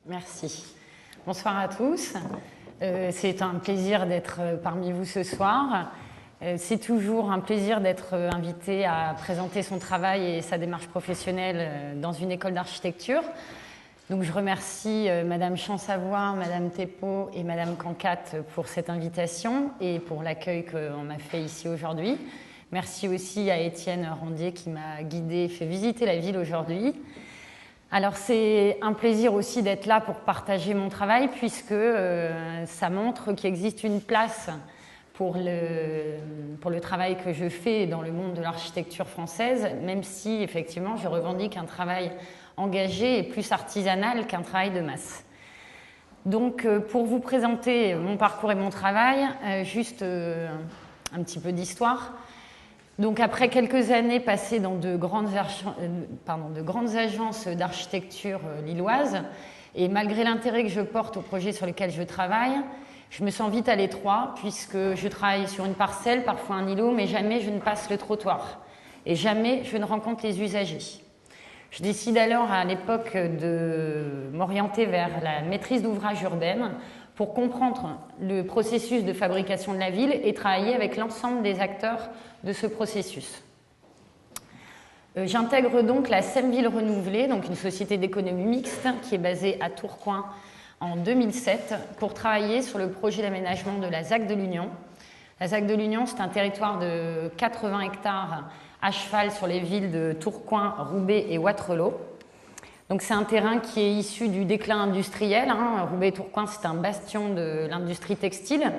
Merci. Bonsoir à tous. C'est un plaisir d'être parmi vous ce soir. C'est toujours un plaisir d'être invité à présenter son travail et sa démarche professionnelle dans une école d'architecture. Donc je remercie Madame Champsavoine, Madame Thépeau et Madame Cancat pour cette invitation et pour l'accueil qu'on m'a fait ici aujourd'hui. Merci aussi à Étienne Rondier qui m'a guidée et fait visiter la ville aujourd'hui. Alors c'est un plaisir aussi d'être là pour partager mon travail puisque ça montre qu'il existe une place pour le travail que je fais dans le monde de l'architecture française, même si effectivement je revendique un travail engagé et plus artisanal qu'un travail de masse. Donc pour vous présenter mon parcours et mon travail, juste un petit peu d'histoire. Donc après quelques années passées dans de grandes agences d'architecture lilloises, et malgré l'intérêt que je porte aux projets sur lesquels je travaille, je me sens vite à l'étroit puisque je travaille sur une parcelle, parfois un îlot, mais jamais je ne passe le trottoir et jamais je ne rencontre les usagers. Je décide alors à l'époque de m'orienter vers la maîtrise d'ouvrage urbaine pour comprendre le processus de fabrication de la ville et travailler avec l'ensemble des acteurs de ce processus. J'intègre donc la SEM Ville Renouvelée, donc une société d'économie mixte qui est basée à Tourcoing en 2007 pour travailler sur le projet d'aménagement de la ZAC de l'Union. La ZAC de l'Union, c'est un territoire de 80 hectares à cheval sur les villes de Tourcoing, Roubaix et Wattrelos. Donc c'est un terrain qui est issu du déclin industriel. Roubaix et Tourcoing, c'est un bastion de l'industrie textile.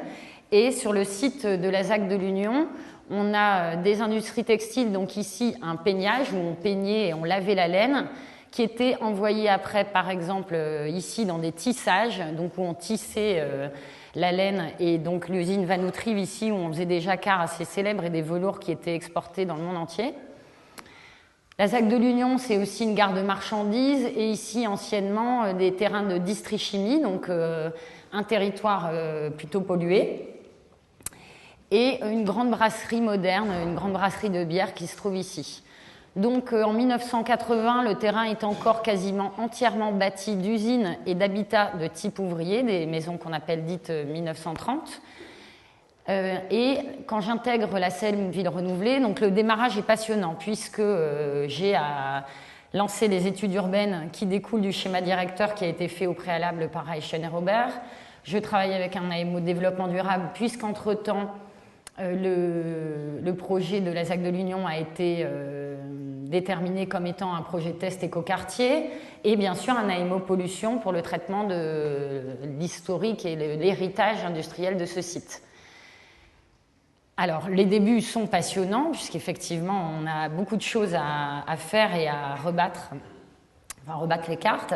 Et sur le site de la ZAC de l'Union, on a des industries textiles, donc ici un peignage où on peignait et on lavait la laine, qui était envoyé après, par exemple, ici dans des tissages, donc où on tissait la laine, et donc l'usine Vanoutrive ici où on faisait des jacquards assez célèbres et des velours qui étaient exportés dans le monde entier. La ZAC de l'Union, c'est aussi une gare de marchandises et ici anciennement des terrains de distri-chimie, donc un territoire plutôt pollué. Et une grande brasserie moderne, une grande brasserie de bière qui se trouve ici. Donc en 1980, le terrain est encore quasiment entièrement bâti d'usines et d'habitats de type ouvrier, des maisons qu'on appelle dites 1930. Et quand j'intègre la SEM Ville Renouvelée, donc le démarrage est passionnant puisque j'ai à lancer les études urbaines qui découlent du schéma directeur qui a été fait au préalable par Reichen et Robert. Je travaille avec un AMO développement durable puisqu'entre-temps, le projet de la ZAC de l'Union a été déterminé comme étant un projet test écoquartier et bien sûr un AMO pollution pour le traitement de l'historique et l'héritage industriel de ce site. Alors les débuts sont passionnants puisqu'effectivement on a beaucoup de choses à faire et à rebattre les cartes.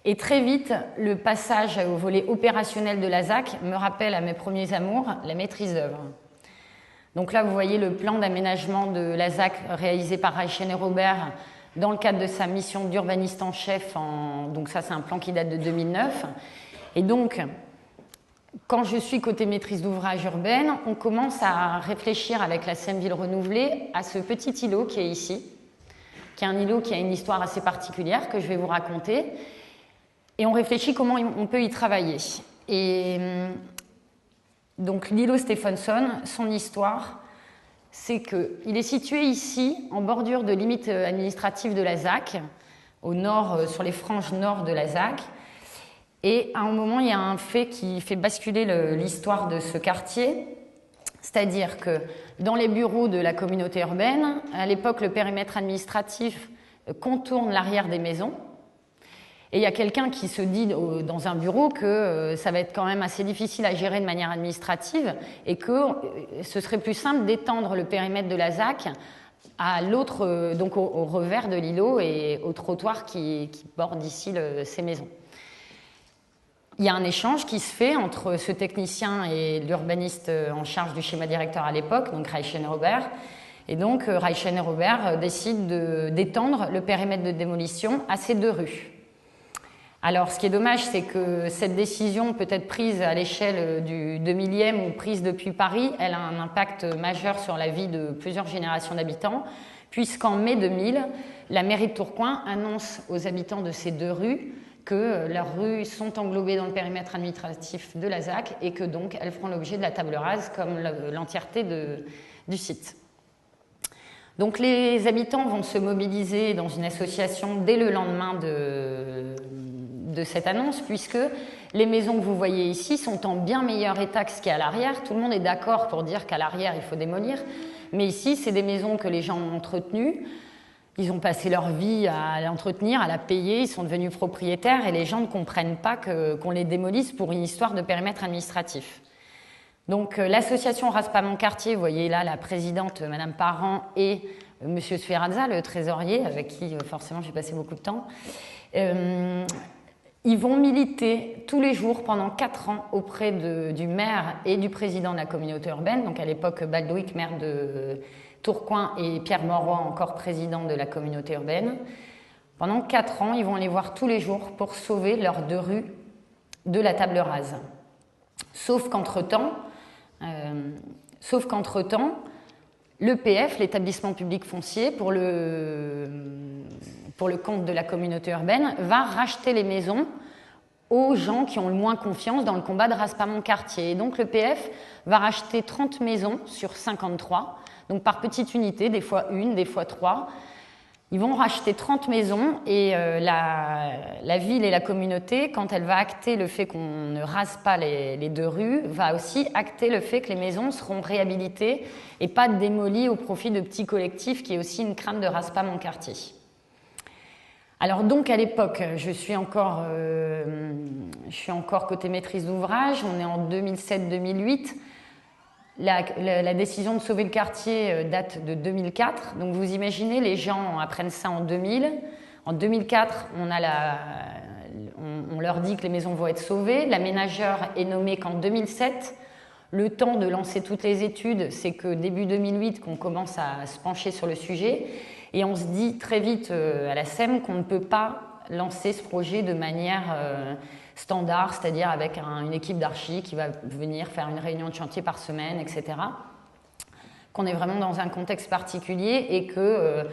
Et très vite, le passage au volet opérationnel de la ZAC me rappelle à mes premiers amours la maîtrise d'œuvre. Donc là, vous voyez le plan d'aménagement de la ZAC réalisé par Reichen et Robert dans le cadre de sa mission d'urbaniste en chef. Donc ça, c'est un plan qui date de 2009. Et donc, quand je suis côté maîtrise d'ouvrage urbaine, on commence à réfléchir avec la SEM Ville Renouvelée à ce petit îlot qui est ici, qui est un îlot qui a une histoire assez particulière que je vais vous raconter. Et on réfléchit comment on peut y travailler. Et donc l'îlot Stephenson, son histoire, c'est qu'il est situé ici, en bordure de limite administrative de la ZAC, au nord, sur les franges nord de la ZAC. Et à un moment, il y a un fait qui fait basculer l'histoire de ce quartier, c'est-à-dire que dans les bureaux de la communauté urbaine, à l'époque, le périmètre administratif contourne l'arrière des maisons. Et il y a quelqu'un qui se dit dans un bureau que ça va être quand même assez difficile à gérer de manière administrative et que ce serait plus simple d'étendre le périmètre de la ZAC à l'autre, donc au revers de l'îlot et au trottoir qui borde ici ces maisons. Il y a un échange qui se fait entre ce technicien et l'urbaniste en charge du schéma directeur à l'époque, donc Reichen et Robert. Et donc Reichen et Robert décident d'étendre le périmètre de démolition à ces deux rues. Alors, ce qui est dommage, c'est que cette décision peut être prise à l'échelle du 2000e ou prise depuis Paris. Elle a un impact majeur sur la vie de plusieurs générations d'habitants, puisqu'en mai 2000, la mairie de Tourcoing annonce aux habitants de ces deux rues que leurs rues sont englobées dans le périmètre administratif de la ZAC et que donc elles feront l'objet de la table rase comme l'entièreté du site. Donc les habitants vont se mobiliser dans une association dès le lendemain de cette annonce, puisque les maisons que vous voyez ici sont en bien meilleur état que ce qu'il y a à l'arrière. Tout le monde est d'accord pour dire qu'à l'arrière il faut démolir, mais ici c'est des maisons que les gens ont entretenues. Ils ont passé leur vie à l'entretenir, à la payer, ils sont devenus propriétaires et les gens ne comprennent pas qu'on les démolisse pour une histoire de périmètre administratif. Donc l'association Rase pas mon quartier, vous voyez là la présidente Madame Parent et Monsieur Sferrazza, le trésorier, avec qui forcément j'ai passé beaucoup de temps, ils vont militer tous les jours pendant 4 ans auprès du maire et du président de la communauté urbaine, donc à l'époque Baldwick, maire de Tourcoing, et Pierre Mauroy, encore président de la communauté urbaine. Pendant 4 ans, ils vont aller voir tous les jours pour sauver leurs 2 rues de la table rase. Sauf qu'entre-temps, l'EPF, l'établissement public foncier, pour le compte de la communauté urbaine, va racheter les maisons aux gens qui ont le moins confiance dans le combat de Rase pas mon quartier. Et donc l'EPF va racheter 30 maisons sur 53, donc par petite unité, des fois 1, des fois 3. Ils vont racheter 30 maisons et la ville et la communauté, quand elle va acter le fait qu'on ne rase pas les 2 rues, va aussi acter le fait que les maisons seront réhabilitées et pas démolies au profit de petits collectifs, qui est aussi une crainte de Rase pas mon quartier. Alors donc à l'époque, je suis encore côté maîtrise d'ouvrage, on est en 2007-2008. La décision de sauver le quartier date de 2004. Donc vous imaginez, les gens apprennent ça en 2000. En 2004, on leur dit que les maisons vont être sauvées. L'aménageur est nommé qu'en 2007. Le temps de lancer toutes les études, c'est que début 2008 qu'on commence à se pencher sur le sujet. Et on se dit très vite à la SEM qu'on ne peut pas lancer ce projet de manière standard, c'est-à-dire avec une équipe d'archi qui va venir faire une réunion de chantier par semaine, etc. Qu'on est vraiment dans un contexte particulier et que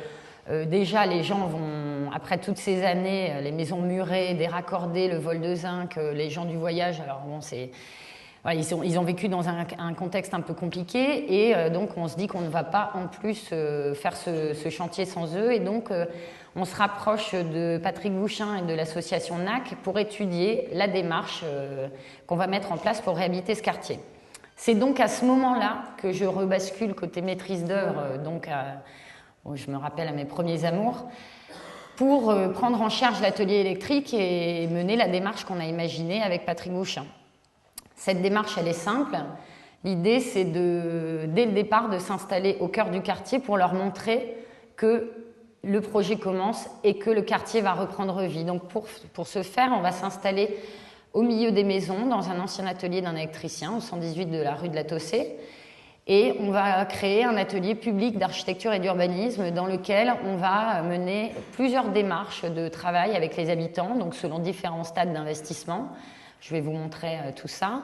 déjà les gens vont, après toutes ces années, les maisons murées, déraccordées, le vol de zinc, les gens du voyage, alors bon, c'est... Voilà, ils ont vécu dans un contexte un peu compliqué et donc on se dit qu'on ne va pas en plus faire ce chantier sans eux et donc on se rapproche de Patrick Bouchin et de l'association NAC pour étudier la démarche qu'on va mettre en place pour réhabiliter ce quartier. C'est donc à ce moment-là que je rebascule côté maîtrise d'œuvre, je me rappelle à mes premiers amours, pour prendre en charge l'atelier électrique et mener la démarche qu'on a imaginée avec Patrick Bouchin. Cette démarche, elle est simple. L'idée, c'est dès le départ de s'installer au cœur du quartier pour leur montrer que le projet commence et que le quartier va reprendre vie. Donc pour ce faire, on va s'installer au milieu des maisons, dans un ancien atelier d'un électricien, au 118 de la rue de la Tossée. Et on va créer un atelier public d'architecture et d'urbanisme dans lequel on va mener plusieurs démarches de travail avec les habitants, donc selon différents stades d'investissement. Je vais vous montrer tout ça.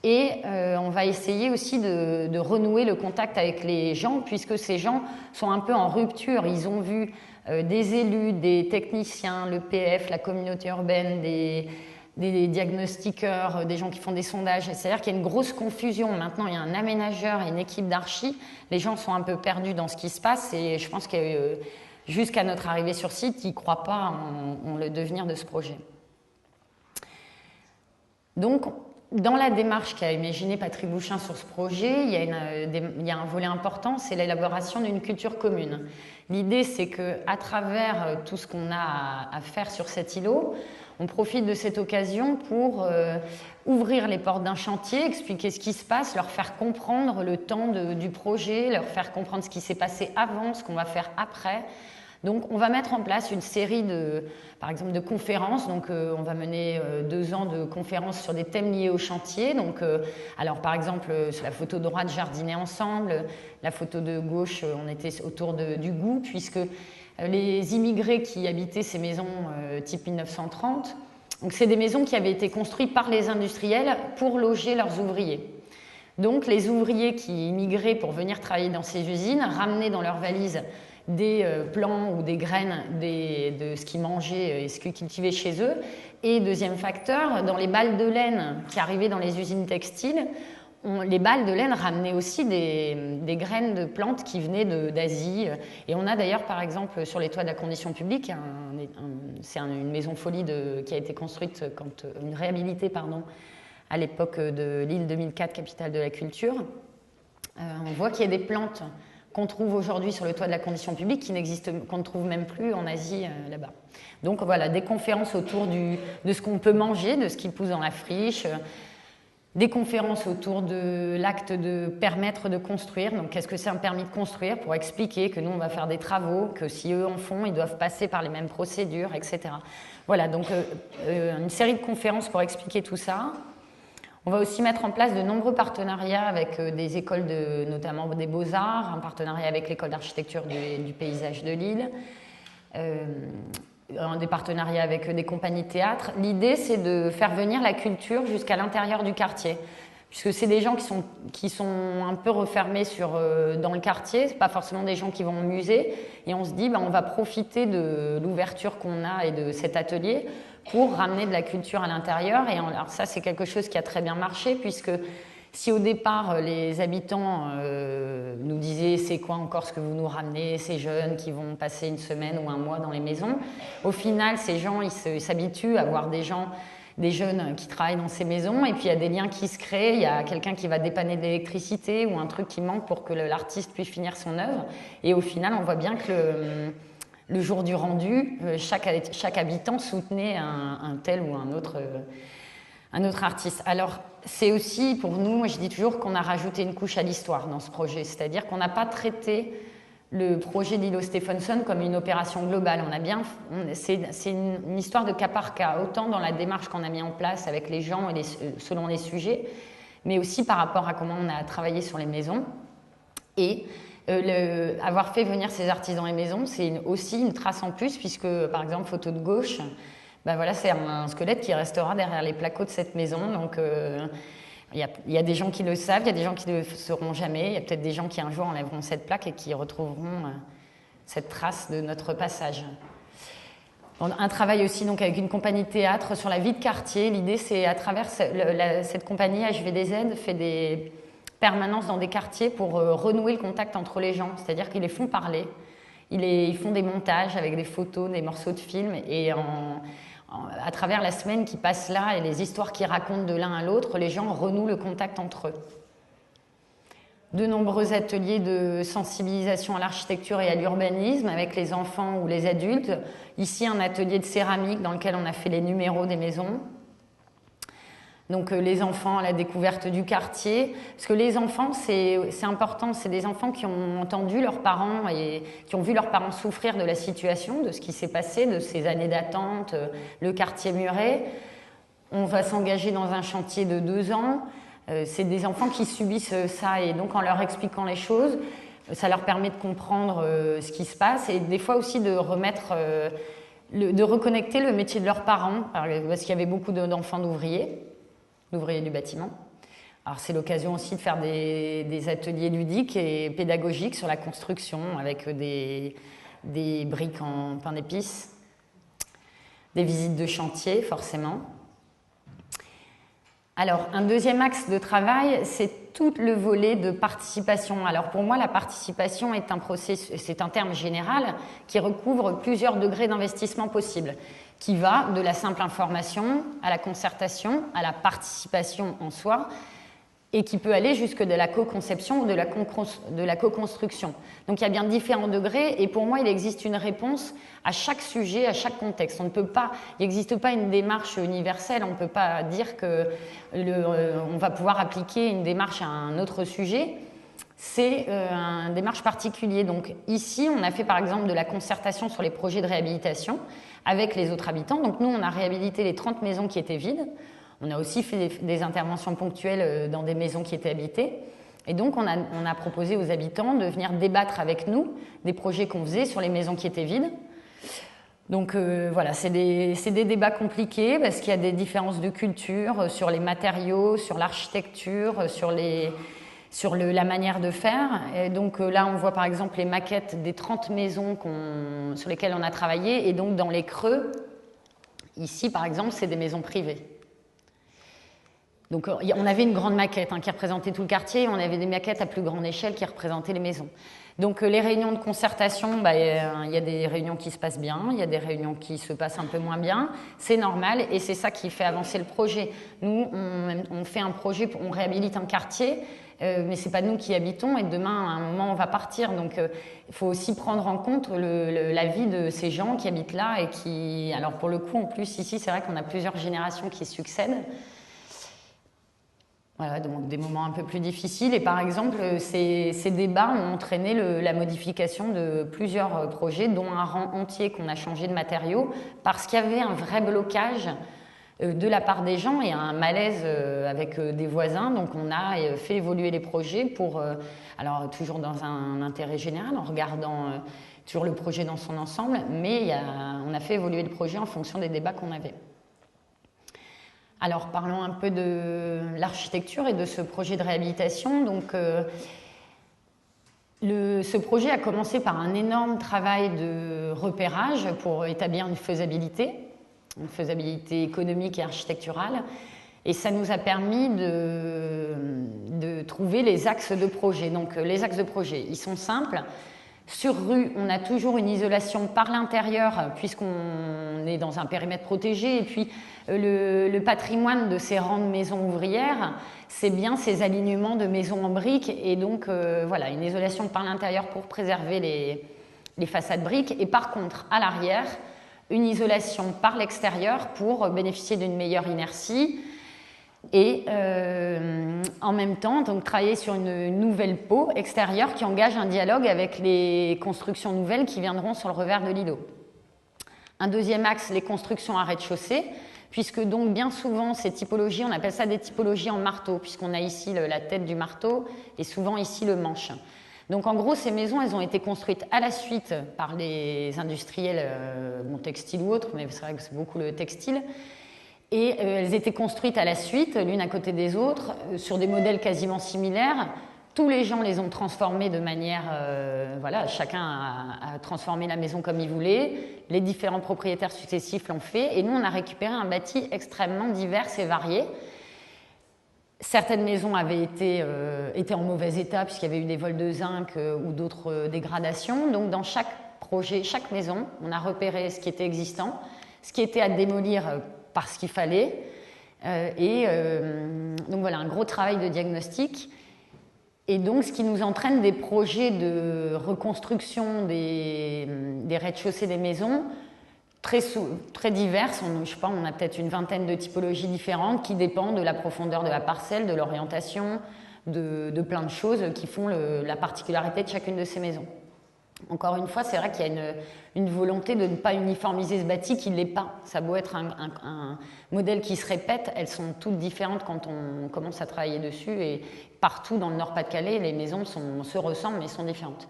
Et on va essayer aussi de renouer le contact avec les gens, puisque ces gens sont un peu en rupture. Ils ont vu des élus, des techniciens, l'EPF, la communauté urbaine, des diagnostiqueurs, des gens qui font des sondages. C'est-à-dire qu'il y a une grosse confusion. Maintenant, il y a un aménageur et une équipe d'archi. Les gens sont un peu perdus dans ce qui se passe et je pense que jusqu'à notre arrivée sur site, ils ne croient pas en le devenir de ce projet. Donc, dans la démarche qu'a imaginé Patrick Bouchin sur ce projet, il y a un volet important, c'est l'élaboration d'une culture commune. L'idée, c'est qu'à travers tout ce qu'on a à faire sur cet îlot, on profite de cette occasion pour ouvrir les portes d'un chantier, expliquer ce qui se passe, leur faire comprendre le temps du projet, leur faire comprendre ce qui s'est passé avant, ce qu'on va faire après. Donc, on va mettre en place une série par exemple, de conférences. Donc, on va mener 2 ans de conférences sur des thèmes liés au chantier. Donc, alors, par exemple, sur la photo de droite, jardiner ensemble. La photo de gauche, on était autour du goût, puisque les immigrés qui habitaient ces maisons type 1930, donc c'est des maisons qui avaient été construites par les industriels pour loger leurs ouvriers. Donc, les ouvriers qui immigraient pour venir travailler dans ces usines ramenaient dans leurs valises des plants ou des graines de ce qu'ils mangeaient et ce qu'ils cultivaient chez eux. Et deuxième facteur, dans les balles de laine qui arrivaient dans les usines textiles, les balles de laine ramenaient aussi des graines de plantes qui venaient d'Asie. Et on a d'ailleurs, par exemple, sur les toits de la condition publique, c'est une maison folie qui a été construite, une réhabilitée, pardon, à l'époque de l'île 2004, capitale de la culture. On voit qu'il y a des plantes qu'on trouve aujourd'hui sur le toit de la condition publique qu'on ne trouve même plus en Asie là-bas. Donc voilà, des conférences autour de ce qu'on peut manger, de ce qui pousse dans la friche, des conférences autour de l'acte de permettre de construire. Donc qu'est-ce que c'est un permis de construire, pour expliquer que nous on va faire des travaux, que si eux en font, ils doivent passer par les mêmes procédures, etc. Voilà, donc une série de conférences pour expliquer tout ça. On va aussi mettre en place de nombreux partenariats avec des écoles, notamment des Beaux-Arts, un partenariat avec l'école d'architecture du paysage de Lille, des partenariats avec des compagnies de théâtre. L'idée, c'est de faire venir la culture jusqu'à l'intérieur du quartier, puisque c'est des gens qui sont un peu refermés dans le quartier, c'est pas forcément des gens qui vont au musée, et on se dit, on va profiter de l'ouverture qu'on a et de cet atelier pour ramener de la culture à l'intérieur. Et alors ça, c'est quelque chose qui a très bien marché, puisque si au départ, les habitants nous disaient « c'est quoi encore ce que vous nous ramenez, ces jeunes qui vont passer une semaine ou un mois dans les maisons », au final, ces gens, ils s'habituent à voir des jeunes qui travaillent dans ces maisons, et puis il y a des liens qui se créent, il y a quelqu'un qui va dépanner de l'électricité ou un truc qui manque pour que l'artiste puisse finir son œuvre. Et au final, on voit bien que le jour du rendu, chaque habitant soutenait un tel ou un autre artiste. Alors, c'est aussi pour nous, moi je dis toujours qu'on a rajouté une couche à l'histoire dans ce projet, c'est-à-dire qu'on n'a pas traité le projet d'Ilo Stephenson comme une opération globale. C'est une histoire de cas par cas, autant dans la démarche qu'on a mis en place avec les gens et selon les sujets, mais aussi par rapport à comment on a travaillé sur les maisons. Et avoir fait venir ces artistes dans les maisons, c'est aussi une trace en plus, puisque par exemple, photo de gauche, voilà, c'est un squelette qui restera derrière les placos de cette maison. Donc il y a des gens qui le savent, il y a des gens qui ne le sauront jamais, il y a peut-être des gens qui un jour enlèveront cette plaque et qui retrouveront cette trace de notre passage. Un travail aussi donc avec une compagnie de théâtre sur la vie de quartier. L'idée, c'est à travers cette compagnie HVDZ fait des permanences dans des quartiers pour renouer le contact entre les gens, c'est-à-dire qu'ils les font parler, ils font des montages avec des photos, des morceaux de films, et à travers la semaine qui passe là et les histoires qu'ils racontent de l'un à l'autre, les gens renouent le contact entre eux. De nombreux ateliers de sensibilisation à l'architecture et à l'urbanisme avec les enfants ou les adultes. Ici, un atelier de céramique dans lequel on a fait les numéros des maisons. Donc les enfants à la découverte du quartier, parce que les enfants, c'est important, c'est des enfants qui ont entendu leurs parents et qui ont vu leurs parents souffrir de la situation, de ce qui s'est passé, de ces années d'attente, le quartier muré. On va s'engager dans un chantier de 2 ans, c'est des enfants qui subissent ça, et donc en leur expliquant les choses, ça leur permet de comprendre ce qui se passe, et des fois aussi de de reconnecter le métier de leurs parents, parce qu'il y avait beaucoup d'enfants d'ouvriers du bâtiment. Alors c'est l'occasion aussi de faire des ateliers ludiques et pédagogiques sur la construction avec des briques en pain d'épices, des visites de chantier forcément. Alors un deuxième axe de travail, c'est tout le volet de participation. Alors pour moi, la participation est c'est un terme général qui recouvre plusieurs degrés d'investissement possibles, qui va de la simple information à la concertation, à la participation en soi, et qui peut aller jusque de la co-conception ou de la co-construction. Donc il y a bien différents degrés, et pour moi, il existe une réponse à chaque sujet, à chaque contexte. Il n'existe pas une démarche universelle, on ne peut pas dire qu'on va pouvoir appliquer une démarche à un autre sujet. C'est une démarche particulière. Donc ici, on a fait par exemple de la concertation sur les projets de réhabilitation avec les autres habitants. Donc nous, on a réhabilité les 30 maisons qui étaient vides. On a aussi fait des interventions ponctuelles dans des maisons qui étaient habitées. Et donc, on a proposé aux habitants de venir débattre avec nous des projets qu'on faisait sur les maisons qui étaient vides. Donc voilà, c'est des débats compliqués parce qu'il y a des différences de culture sur les matériaux, sur l'architecture, sur la manière de faire. Et donc là, on voit par exemple les maquettes des 30 maisons sur lesquelles on a travaillé. Et donc, dans les creux, Ici, par exemple, c'est des maisons privées. Donc on avait une grande maquette qui représentait tout le quartier, et on avait des maquettes à plus grande échelle qui représentaient les maisons. Donc les réunions de concertation, il y a des réunions qui se passent bien, il y a des réunions qui se passent un peu moins bien, c'est normal et c'est ça qui fait avancer le projet. Nous, on fait un projet, on réhabilite un quartier, mais c'est pas nous qui habitons et demain, à un moment, on va partir. Donc il faut aussi prendre en compte la vie de ces gens qui habitent là et qui... Alors pour le coup, en plus, ici, c'est vrai qu'on a plusieurs générations qui succèdent. Voilà, donc des moments un peu plus difficiles. Et par exemple, ces débats ont entraîné la modification de plusieurs projets, dont un rang entier qu'on a changé de matériaux, parce qu'il y avait un vrai blocage de la part des gens et un malaise avec des voisins. Donc on a fait évoluer les projets pour, alors toujours dans un intérêt général, en regardant toujours le projet dans son ensemble, mais on a fait évoluer le projet en fonction des débats qu'on avait. Alors parlons un peu de l'architecture et de ce projet de réhabilitation. Donc, ce projet a commencé par un énorme travail de repérage pour établir une faisabilité économique et architecturale. Et ça nous a permis de trouver les axes de projet. Donc les axes de projet, ils sont simples. Sur rue, on a toujours une isolation par l'intérieur puisqu'on est dans un périmètre protégé et puis le patrimoine de ces rangs de maisons ouvrières, c'est bien ces alignements de maisons en briques et donc voilà, une isolation par l'intérieur pour préserver les façades briques et par contre à l'arrière, une isolation par l'extérieur pour bénéficier d'une meilleure inertie et en même temps donc, travailler sur une nouvelle peau extérieure qui engage un dialogue avec les constructions nouvelles qui viendront sur le revers de l'îlot. Un deuxième axe, les constructions à rez-de-chaussée, puisque donc bien souvent ces typologies, on appelle ça des typologies en marteau, puisqu'on a ici la tête du marteau et souvent ici le manche. Donc en gros, ces maisons, elles ont été construites à la suite par les industriels, textiles ou autres, mais c'est vrai que c'est beaucoup le textile. Et elles étaient construites à la suite, l'une à côté des autres, sur des modèles quasiment similaires. Tous les gens les ont transformées de manière... voilà, chacun a transformé la maison comme il voulait. Les différents propriétaires successifs l'ont fait. Et nous, on a récupéré un bâti extrêmement divers et varié. Certaines maisons avaient été en mauvais état puisqu'il y avait eu des vols de zinc ou d'autres dégradations. Donc dans chaque projet, chaque maison, on a repéré ce qui était existant, ce qui était à démolir parce qu'il fallait. Donc voilà, un gros travail de diagnostic. Et donc ce qui nous entraîne des projets de reconstruction des rez-de-chaussée des maisons très diverses. Je ne sais pas, on a peut-être une vingtaine de typologies différentes qui dépendent de la profondeur de la parcelle, de l'orientation, de plein de choses qui font la particularité de chacune de ces maisons. Encore une fois, c'est vrai qu'il y a une volonté de ne pas uniformiser ce bâti qui ne l'est pas. Ça a beau être un modèle qui se répète, elles sont toutes différentes quand on commence à travailler dessus et partout dans le Nord-Pas-de-Calais, les maisons se ressemblent mais sont différentes.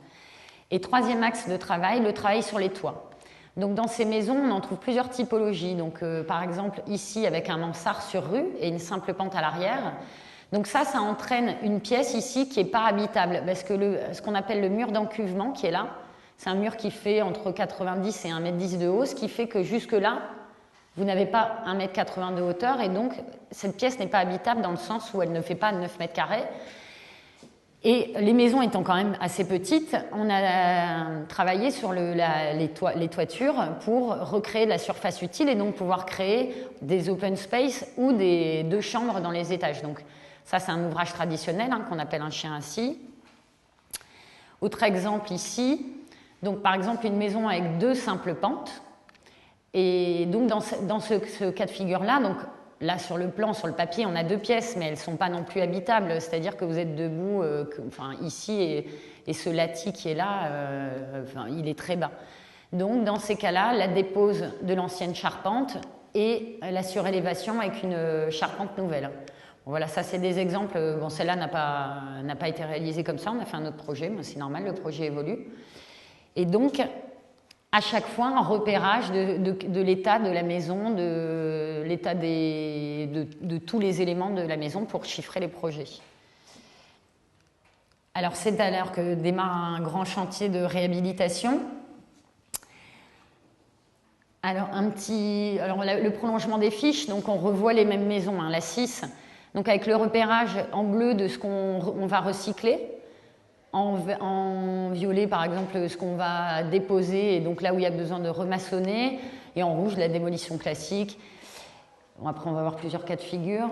Et troisième axe de travail, le travail sur les toits. Donc dans ces maisons, on en trouve plusieurs typologies. Donc par exemple ici avec un mansard sur rue et une simple pente à l'arrière. Donc ça entraîne une pièce ici qui n'est pas habitable parce que ce qu'on appelle le mur d'encuvement qui est là, c'est un mur qui fait entre 90 et 1,10 m de haut, ce qui fait que jusque-là, vous n'avez pas 1,80 m de hauteur et donc cette pièce n'est pas habitable dans le sens où elle ne fait pas 9 m². Et les maisons étant quand même assez petites, on a travaillé sur les toitures pour recréer de la surface utile et donc pouvoir créer des open space ou des 2 chambres dans les étages. Donc ça, c'est un ouvrage traditionnel qu'on appelle un chien assis. Autre exemple ici, donc par exemple une maison avec 2 simples pentes. Et donc dans ce cas de figure-là, donc là sur le plan, sur le papier, on a 2 pièces, mais elles ne sont pas non plus habitables. C'est-à-dire que vous êtes debout ici et ce lattis qui est là, il est très bas. Donc dans ces cas-là, la dépose de l'ancienne charpente et la surélévation avec une charpente nouvelle. Bon, voilà, ça c'est des exemples. Bon, celle-là n'a pas été réalisée comme ça, on a fait un autre projet, mais c'est normal, le projet évolue. Et donc, à chaque fois, un repérage de l'état de la maison, de l'état de tous les éléments de la maison pour chiffrer les projets. Alors, c'est à l'heure que démarre un grand chantier de réhabilitation. Alors, le prolongement des fiches, donc on revoit les mêmes maisons, hein, la 6, donc avec le repérage en bleu de ce qu'on va recycler, en violet par exemple ce qu'on va déposer et donc là où il y a besoin de remaçonner, et en rouge la démolition classique. Bon, après on va avoir plusieurs cas de figure.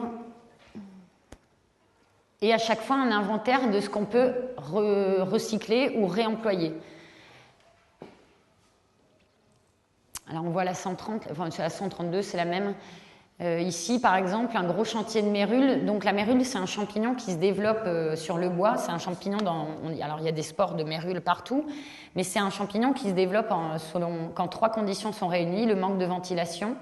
Et à chaque fois un inventaire de ce qu'on peut recycler ou réemployer. Alors on voit la 130, enfin la 132, c'est la même. Ici, par exemple, un gros chantier de mérule. Donc la mérule, c'est un champignon qui se développe sur le bois. C'est un champignon alors il y a des spores de mérule partout, mais c'est un champignon qui se développe quand 3 conditions sont réunies, le manque de ventilation,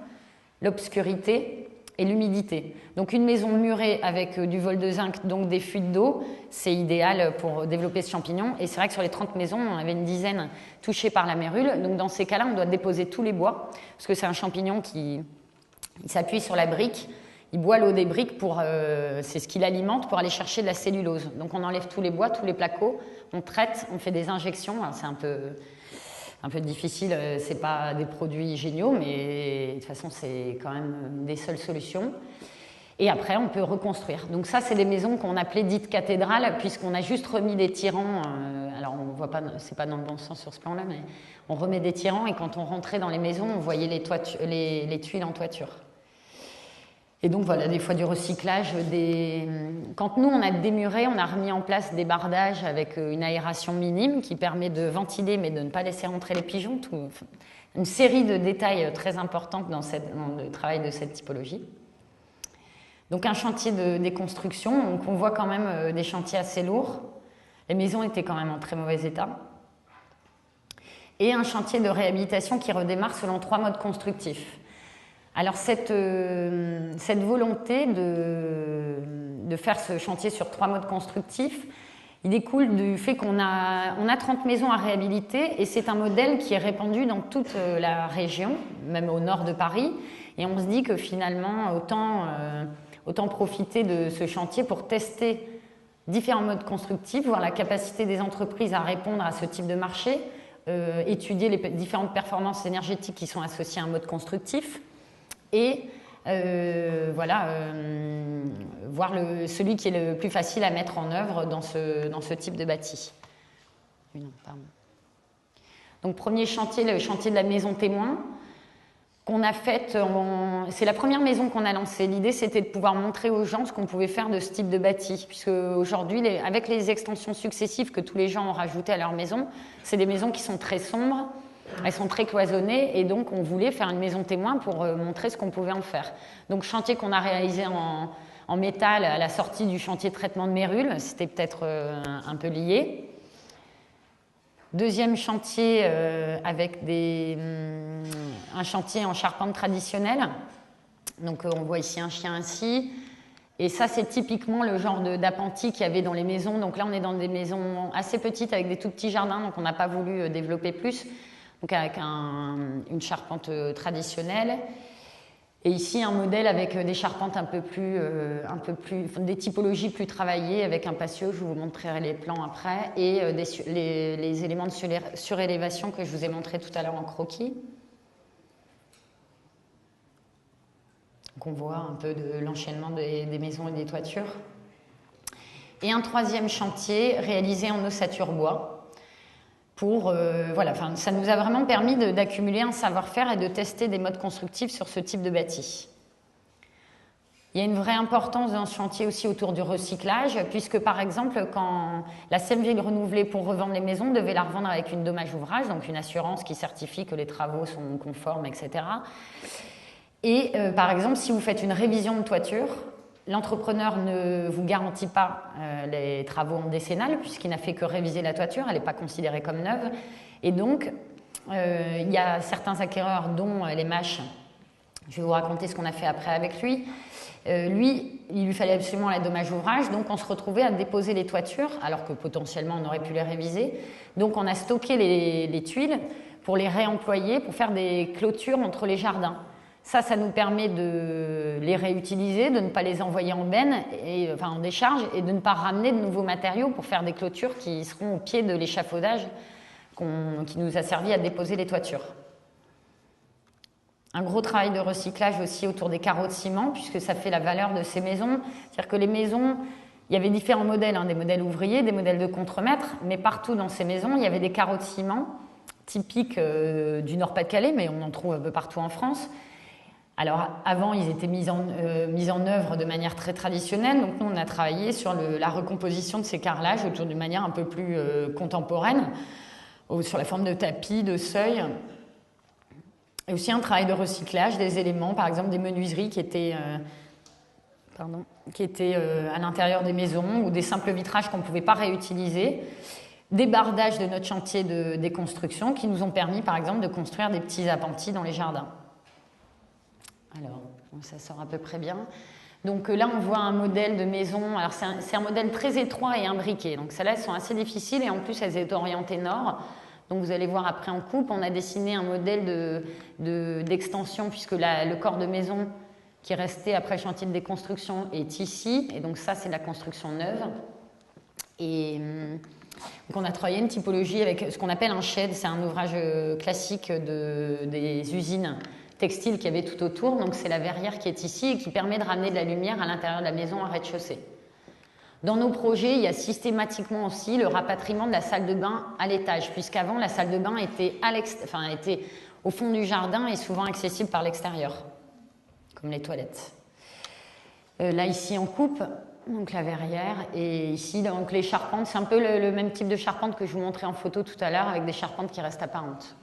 l'obscurité et l'humidité. Donc une maison murée avec du vol de zinc, donc des fuites d'eau, c'est idéal pour développer ce champignon. Et c'est vrai que sur les 30 maisons, on avait une dizaine touchées par la mérule. Donc dans ces cas-là, on doit déposer tous les bois, parce que c'est un champignon qui s'appuie sur la brique, il boit l'eau des briques, c'est ce qui l'alimente pour aller chercher de la cellulose. Donc on enlève tous les bois, tous les placots, on traite, on fait des injections. C'est un peu difficile, c'est pas des produits géniaux, mais de toute façon c'est quand même des seules solutions. Et après on peut reconstruire. Donc ça c'est des maisons qu'on appelait dites cathédrales, puisqu'on a juste remis des tirants, alors on voit pas, c'est pas dans le bon sens sur ce plan-là, mais on remet des tirants et quand on rentrait dans les maisons, on voyait les tuiles en toiture. Et donc voilà, des fois du recyclage. Quand nous, on a démuré, on a remis en place des bardages avec une aération minime qui permet de ventiler mais de ne pas laisser rentrer les pigeons. Une série de détails très importants dans le travail de cette typologie. Donc un chantier de déconstruction, donc on voit quand même des chantiers assez lourds. Les maisons étaient quand même en très mauvais état. Et un chantier de réhabilitation qui redémarre selon 3 modes constructifs. Alors cette volonté de faire ce chantier sur 3 modes constructifs, il découle du fait qu'on a 30 maisons à réhabiliter et c'est un modèle qui est répandu dans toute la région, même au nord de Paris. Et on se dit que finalement, autant profiter de ce chantier pour tester différents modes constructifs, voir la capacité des entreprises à répondre à ce type de marché, étudier les différentes performances énergétiques qui sont associées à un mode constructif. Et voir celui qui est le plus facile à mettre en œuvre dans ce type de bâti. Donc premier chantier, le chantier de la maison témoin, qu'on a fait, c'est la première maison qu'on a lancée. L'idée c'était de pouvoir montrer aux gens ce qu'on pouvait faire de ce type de bâti, puisque aujourd'hui, avec les extensions successives que tous les gens ont rajoutées à leur maison, c'est des maisons qui sont très sombres. Elles sont très cloisonnées et donc on voulait faire une maison témoin pour montrer ce qu'on pouvait en faire. Donc chantier qu'on a réalisé en métal à la sortie du chantier de traitement de mérule, c'était peut-être un peu lié. Deuxième chantier avec un chantier en charpente traditionnelle. Donc on voit ici un chien ainsi. Et ça, c'est typiquement le genre d'appentis qu'il y avait dans les maisons. Donc là, on est dans des maisons assez petites avec des tout petits jardins, donc on n'a pas voulu développer plus. Donc avec une charpente traditionnelle. Et ici, un modèle avec des charpentes un peu plus des typologies plus travaillées, avec un patio, je vous montrerai les plans après, et les éléments de surélévation que je vous ai montrés tout à l'heure en croquis. Donc on voit un peu de l'enchaînement des maisons et des toitures. Et un troisième chantier réalisé en ossature bois. Ça nous a vraiment permis d'accumuler un savoir-faire et de tester des modes constructifs sur ce type de bâti. Il y a une vraie importance dans ce chantier aussi autour du recyclage, puisque par exemple, quand la Sèvres renouvelée pour revendre les maisons devait la revendre avec une dommage ouvrage, donc une assurance qui certifie que les travaux sont conformes, etc. Et par exemple, si vous faites une révision de toiture, l'entrepreneur ne vous garantit pas les travaux en décennale, puisqu'il n'a fait que réviser la toiture, elle n'est pas considérée comme neuve. Et donc, il y a certains acquéreurs, dont les Mâches, je vais vous raconter ce qu'on a fait après avec lui. Il lui fallait absolument la dommage ouvrage, donc on se retrouvait à déposer les toitures, alors que potentiellement on aurait pu les réviser. Donc on a stocké les tuiles pour les réemployer, pour faire des clôtures entre les jardins. Ça nous permet de les réutiliser, de ne pas les envoyer en benne, en décharge, et de ne pas ramener de nouveaux matériaux pour faire des clôtures qui seront au pied de l'échafaudage qui nous a servi à déposer les toitures. Un gros travail de recyclage aussi autour des carreaux de ciment, puisque ça fait la valeur de ces maisons. C'est-à-dire que les maisons, il y avait différents modèles, des modèles ouvriers, des modèles de contremaîtres, mais partout dans ces maisons, il y avait des carreaux de ciment typiques du Nord-Pas-de-Calais, mais on en trouve un peu partout en France. Alors avant, ils étaient mis en œuvre de manière très traditionnelle, donc nous on a travaillé sur la recomposition de ces carrelages autour d'une manière un peu plus contemporaine, sur la forme de tapis, de seuils, et aussi un travail de recyclage des éléments, par exemple des menuiseries qui étaient à l'intérieur des maisons, ou des simples vitrages qu'on ne pouvait pas réutiliser, des bardages de notre chantier de déconstruction qui nous ont permis par exemple de construire des petits appentis dans les jardins. Alors, ça sort à peu près bien. Donc là, on voit un modèle de maison. Alors, c'est un modèle très étroit et imbriqué. Donc, celles-là, elles sont assez difficiles et en plus, elles étaient orientées nord. Donc, vous allez voir après en coupe, on a dessiné un modèle d'extension puisque le corps de maison qui restait après le chantier de déconstruction est ici. Et donc, ça, c'est la construction neuve. Et donc, on a travaillé une typologie avec ce qu'on appelle un shed. C'est un ouvrage classique des usines textile qu'il y avait tout autour, donc c'est la verrière qui est ici et qui permet de ramener de la lumière à l'intérieur de la maison en rez-de-chaussée. Dans nos projets, il y a systématiquement aussi le rapatriement de la salle de bain à l'étage, puisqu'avant la salle de bain était au fond du jardin et souvent accessible par l'extérieur, comme les toilettes. Là ici on coupe, donc la verrière, et ici donc les charpentes, c'est un peu le même type de charpente que je vous montrais en photo tout à l'heure, avec des charpentes qui restent apparentes.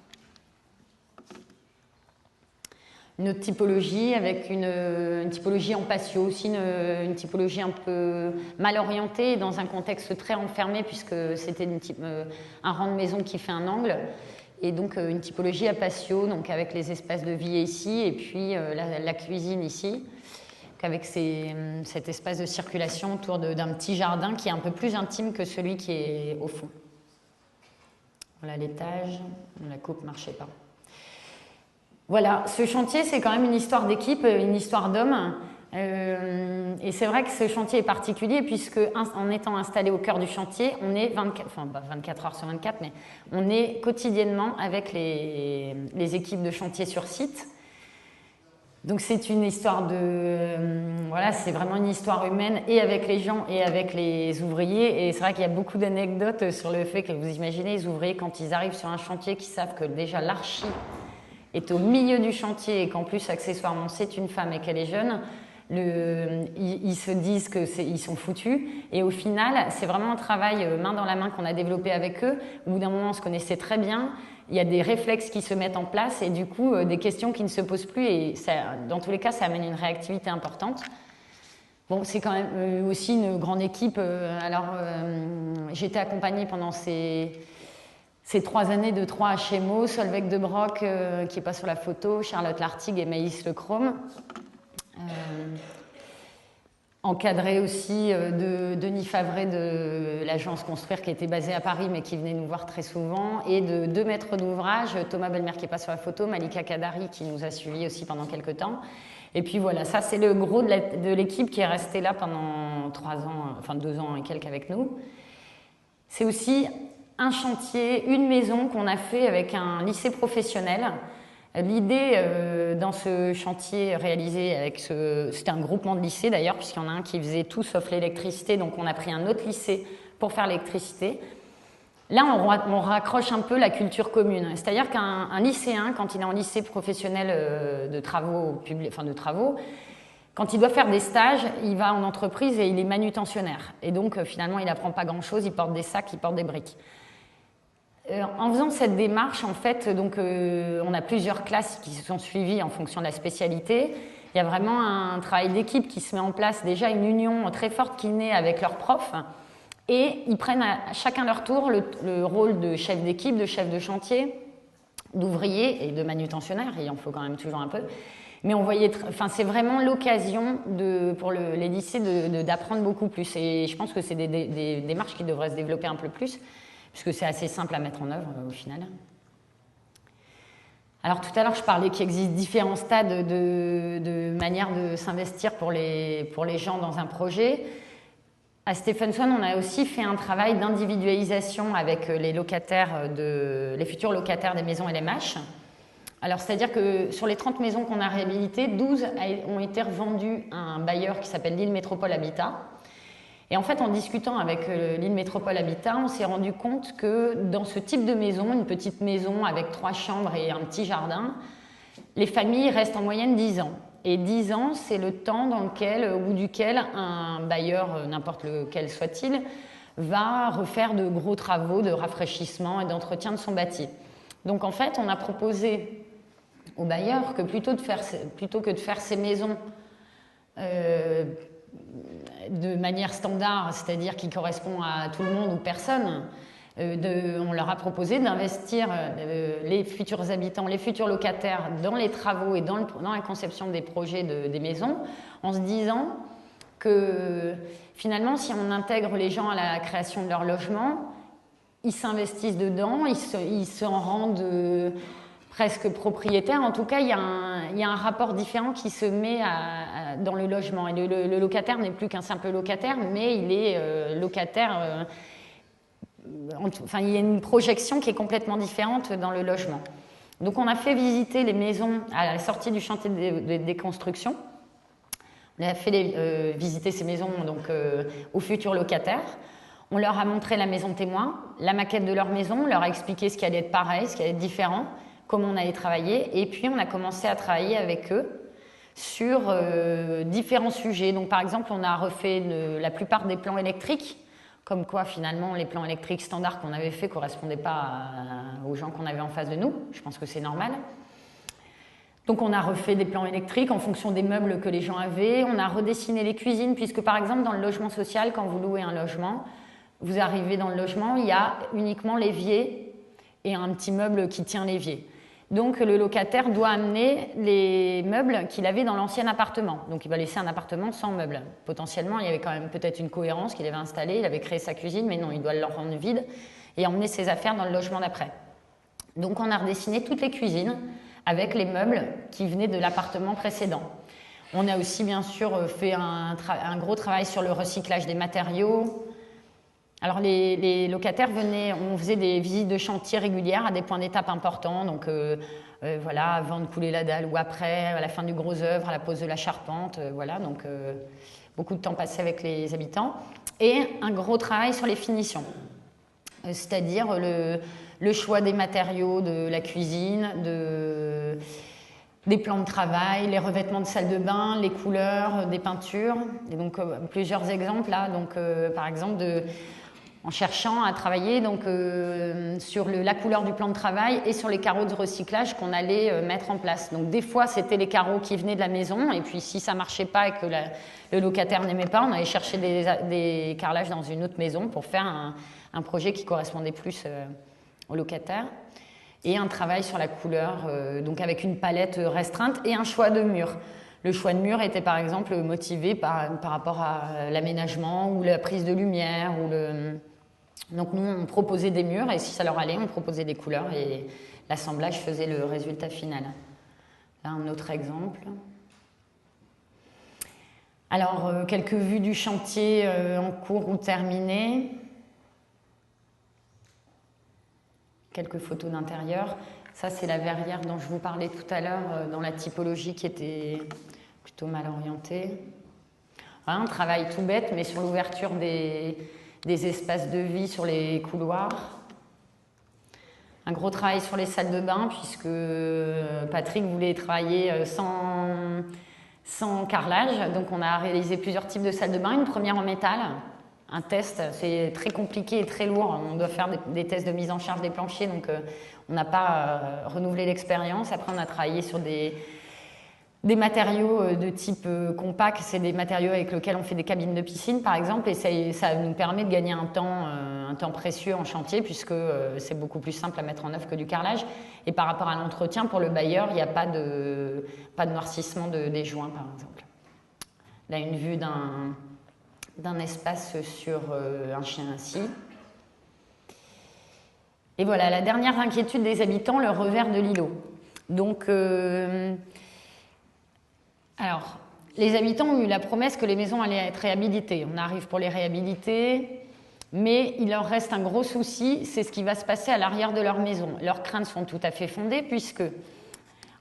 Une autre typologie avec une typologie en patio, aussi une typologie un peu mal orientée dans un contexte très enfermé puisque c'était un rang de maison qui fait un angle, et donc une typologie à patio, donc avec les espaces de vie ici et puis la cuisine ici, avec cet espace de circulation autour d'un petit jardin qui est un peu plus intime que celui qui est au fond. Voilà l'étage, la coupe ne marchait pas. Voilà, ce chantier, c'est quand même une histoire d'équipe, une histoire d'hommes. Et c'est vrai que ce chantier est particulier puisque, en étant installé au cœur du chantier, on est 24 heures sur 24, mais on est quotidiennement avec les équipes de chantier sur site. Donc c'est une histoire c'est vraiment une histoire humaine et avec les gens et avec les ouvriers. Et c'est vrai qu'il y a beaucoup d'anecdotes sur le fait que vous imaginez les ouvriers quand ils arrivent sur un chantier qui savent que déjà l'archi est au milieu du chantier et qu'en plus, accessoirement, c'est une femme et qu'elle est jeune, ils se disent qu'ils sont foutus. Et au final, c'est vraiment un travail main dans la main qu'on a développé avec eux. Au bout d'un moment, on se connaissait très bien. Il y a des réflexes qui se mettent en place et du coup, des questions qui ne se posent plus. Et ça, dans tous les cas, ça amène une réactivité importante. Bon, c'est quand même aussi une grande équipe. J'étais accompagnée pendant ces 3 années de 3 HMO, Solveig de Broc, qui n'est pas sur la photo, Charlotte Lartigue et Maïs Lechrome. Encadré aussi de Denis Favret de l'agence Construire qui était basée à Paris mais qui venait nous voir très souvent, et de 2 maîtres d'ouvrage, Thomas Belmer qui n'est pas sur la photo, Malika Kadari qui nous a suivis aussi pendant quelques temps. Et puis voilà, ça c'est le gros de l'équipe qui est restée là pendant 2 ans et quelques avec nous. C'est aussi un chantier, une maison qu'on a fait avec un lycée professionnel. L'idée dans ce chantier réalisé c'était un groupement de lycées d'ailleurs, puisqu'il y en a un qui faisait tout sauf l'électricité, donc on a pris un autre lycée pour faire l'électricité. Là, on raccroche un peu la culture commune, c'est-à-dire qu'un lycéen, quand il est en lycée professionnel de travaux, quand il doit faire des stages, il va en entreprise et il est manutentionnaire. Et donc finalement, il n'apprend pas grand-chose, il porte des sacs, il porte des briques. En faisant cette démarche, en fait, on a plusieurs classes qui se sont suivies en fonction de la spécialité. Il y a vraiment un travail d'équipe qui se met en place, déjà une union très forte qui naît avec leurs profs, et ils prennent à chacun leur tour le rôle de chef d'équipe, de chef de chantier, d'ouvrier et de manutentionnaire, il en faut quand même toujours un peu. Mais c'est vraiment l'occasion pour les lycées d'apprendre beaucoup plus. Et je pense que c'est des démarches qui devraient se développer un peu plus, puisque c'est assez simple à mettre en œuvre au final. Alors tout à l'heure, je parlais qu'il existe différents stades de manière de s'investir pour les gens dans un projet. À Stephenson, on a aussi fait un travail d'individualisation avec les futurs locataires des maisons LMH. Alors, c'est-à-dire que sur les 30 maisons qu'on a réhabilitées, 12 ont été revendues à un bailleur qui s'appelle Lille Métropole Habitat. Et en fait, en discutant avec Lille Métropole Habitat, on s'est rendu compte que dans ce type de maison, une petite maison avec 3 chambres et un petit jardin, les familles restent en moyenne 10 ans. Et 10 ans, c'est le temps au bout duquel un bailleur, n'importe lequel soit-il, va refaire de gros travaux de rafraîchissement et d'entretien de son bâti. Donc en fait, on a proposé aux bailleurs que plutôt que de faire ces maisons de manière standard, c'est-à-dire qui correspond à tout le monde ou personne, on leur a proposé d'investir les futurs habitants, les futurs locataires dans les travaux et dans la conception des projets des maisons, en se disant que finalement, si on intègre les gens à la création de leur logement, ils s'investissent dedans, ils s'en rendent presque propriétaires. En tout cas, il y a un rapport différent qui se met dans le logement. Et le locataire n'est plus qu'un simple locataire, mais il est locataire. Enfin, il y a une projection qui est complètement différente dans le logement. Donc, on a fait visiter les maisons à la sortie du chantier de déconstruction. On a fait visiter ces maisons donc, aux futurs locataires. On leur a montré la maison témoin, la maquette de leur maison, on leur a expliqué ce qui allait être pareil, ce qui allait être différent, comment on allait travailler. Et puis, on a commencé à travailler avec eux sur différents sujets. Donc, par exemple, on a refait la plupart des plans électriques, comme quoi, finalement, les plans électriques standards qu'on avait faits ne correspondaient pas aux gens qu'on avait en face de nous. Je pense que c'est normal. Donc, on a refait des plans électriques en fonction des meubles que les gens avaient. On a redessiné les cuisines, puisque, par exemple, dans le logement social, quand vous louez un logement, vous arrivez dans le logement, il y a uniquement l'évier et un petit meuble qui tient l'évier. Donc, le locataire doit amener les meubles qu'il avait dans l'ancien appartement. Donc, il va laisser un appartement sans meubles. Potentiellement, il y avait quand même peut-être une cohérence qu'il avait installée. Il avait créé sa cuisine, mais non, il doit le rendre vide et emmener ses affaires dans le logement d'après. Donc, on a redessiné toutes les cuisines avec les meubles qui venaient de l'appartement précédent. On a aussi, bien sûr, fait un gros travail sur le recyclage des matériaux. Alors, les locataires venaient, on faisait des visites de chantier régulières à des points d'étape importants, donc voilà, avant de couler la dalle ou après, à la fin du gros œuvre, à la pose de la charpente, voilà, donc beaucoup de temps passé avec les habitants. Et un gros travail sur les finitions, c'est-à-dire le choix des matériaux de la cuisine, des plans de travail, les revêtements de salle de bain, les couleurs, des peintures. Et donc, plusieurs exemples là, donc par exemple en cherchant à travailler donc, sur la couleur du plan de travail et sur les carreaux de recyclage qu'on allait mettre en place. Donc des fois, c'était les carreaux qui venaient de la maison, et puis si ça ne marchait pas et que le locataire n'aimait pas, on allait chercher des carrelages dans une autre maison pour faire un projet qui correspondait plus au locataire. Et un travail sur la couleur, donc avec une palette restreinte et un choix de murs. Le choix de mur était par exemple motivé par rapport à l'aménagement ou la prise de lumière. Donc nous, on proposait des murs et si ça leur allait, on proposait des couleurs et l'assemblage faisait le résultat final. Là, un autre exemple. Alors, quelques vues du chantier en cours ou terminé. Quelques photos d'intérieur. Ça, c'est la verrière dont je vous parlais tout à l'heure, dans la typologie qui était plutôt mal orientée. Voilà, un travail tout bête, mais sur l'ouverture des espaces de vie sur les couloirs. Un gros travail sur les salles de bain, puisque Patrick voulait travailler sans carrelage. Donc, on a réalisé plusieurs types de salles de bain. Une première en métal. Un test, c'est très compliqué et très lourd. On doit faire des tests de mise en charge des planchers, donc on n'a pas renouvelé l'expérience. Après, on a travaillé sur des matériaux de type compact. C'est des matériaux avec lesquels on fait des cabines de piscine, par exemple, et ça nous permet de gagner un temps précieux en chantier, puisque c'est beaucoup plus simple à mettre en œuvre que du carrelage. Et par rapport à l'entretien, pour le bailleur, il n'y a pas de noircissement des joints, par exemple. Là, une vue d'un espace sur un chien assis. Et voilà, la dernière inquiétude des habitants, le revers de l'îlot. Donc, alors, les habitants ont eu la promesse que les maisons allaient être réhabilitées. On arrive pour les réhabiliter, mais il leur reste un gros souci, c'est ce qui va se passer à l'arrière de leur maison. Leurs craintes sont tout à fait fondées, puisque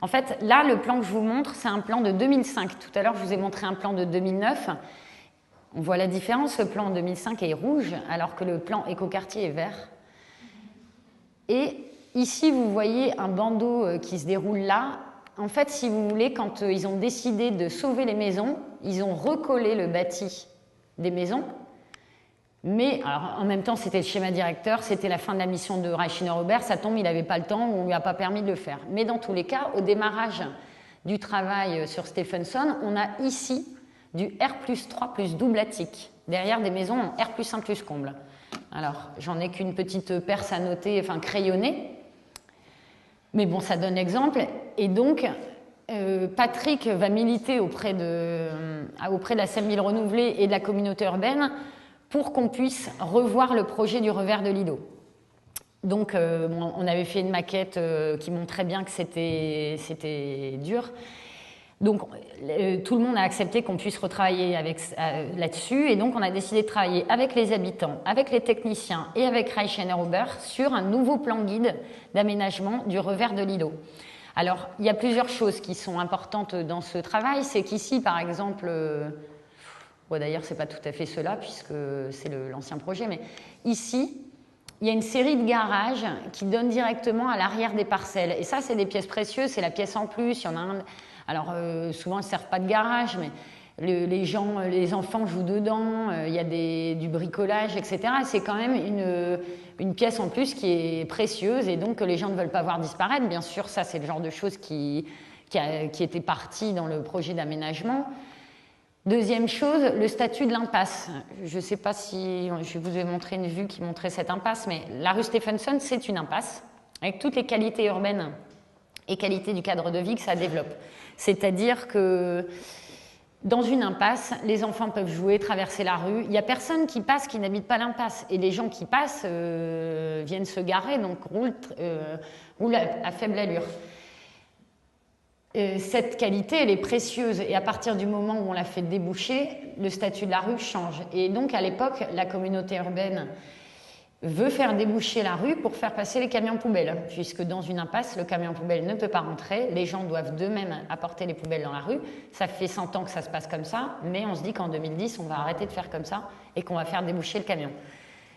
En fait, là, le plan que je vous montre, c'est un plan de 2005. Tout à l'heure, je vous ai montré un plan de 2009. On voit la différence, le plan en 2005 est rouge, alors que le plan écoquartier est vert. Et ici, vous voyez un bandeau qui se déroule là. En fait, si vous voulez, quand ils ont décidé de sauver les maisons, ils ont recollé le bâti des maisons. Mais alors, en même temps, c'était le schéma directeur, c'était la fin de la mission de Reichenau-Robert, ça tombe, il n'avait pas le temps ou on ne lui a pas permis de le faire. Mais dans tous les cas, au démarrage du travail sur Stephenson, on a ici du R+3 plus double attique, derrière des maisons en R+1 plus comble. Alors, j'en ai qu'une petite perce à noter, enfin crayonnée, mais bon, ça donne l'exemple. Et donc, Patrick va militer auprès de la SEMVille renouvelée et de la communauté urbaine pour qu'on puisse revoir le projet du revers de l'îlot. Donc, on avait fait une maquette qui montrait bien que c'était dur. Donc, tout le monde a accepté qu'on puisse retravailler là-dessus. Et donc, on a décidé de travailler avec les habitants, avec les techniciens et avec Reichenau-Robert sur un nouveau plan guide d'aménagement du revers de l'îlot. Alors, il y a plusieurs choses qui sont importantes dans ce travail. C'est qu'ici, par exemple... Bon, d'ailleurs, ce n'est pas tout à fait cela, puisque c'est l'ancien projet, mais ici, il y a une série de garages qui donnent directement à l'arrière des parcelles. Et ça, c'est des pièces précieuses, c'est la pièce en plus. Il y en a un... Alors, souvent, ils ne servent pas de garage, mais les enfants jouent dedans, il y a du bricolage, etc. C'est quand même une pièce en plus qui est précieuse et donc que les gens ne veulent pas voir disparaître. Bien sûr, ça, c'est le genre de choses qui était partie dans le projet d'aménagement. Deuxième chose, le statut de l'impasse. Je ne sais pas si je vous ai montré une vue qui montrait cette impasse, mais la rue Stephenson, c'est une impasse, avec toutes les qualités urbaines et qualités du cadre de vie que ça développe. C'est-à-dire que dans une impasse, les enfants peuvent jouer, traverser la rue. Il n'y a personne qui passe qui n'habite pas l'impasse. Et les gens qui passent viennent se garer, donc roulent à faible allure. Cette qualité, elle est précieuse et à partir du moment où on la fait déboucher, le statut de la rue change. Et donc à l'époque, la communauté urbaine veut faire déboucher la rue pour faire passer les camions poubelles, puisque dans une impasse, le camion poubelle ne peut pas rentrer, les gens doivent d'eux-mêmes apporter les poubelles dans la rue. Ça fait 100 ans que ça se passe comme ça, mais on se dit qu'en 2010, on va arrêter de faire comme ça et qu'on va faire déboucher le camion.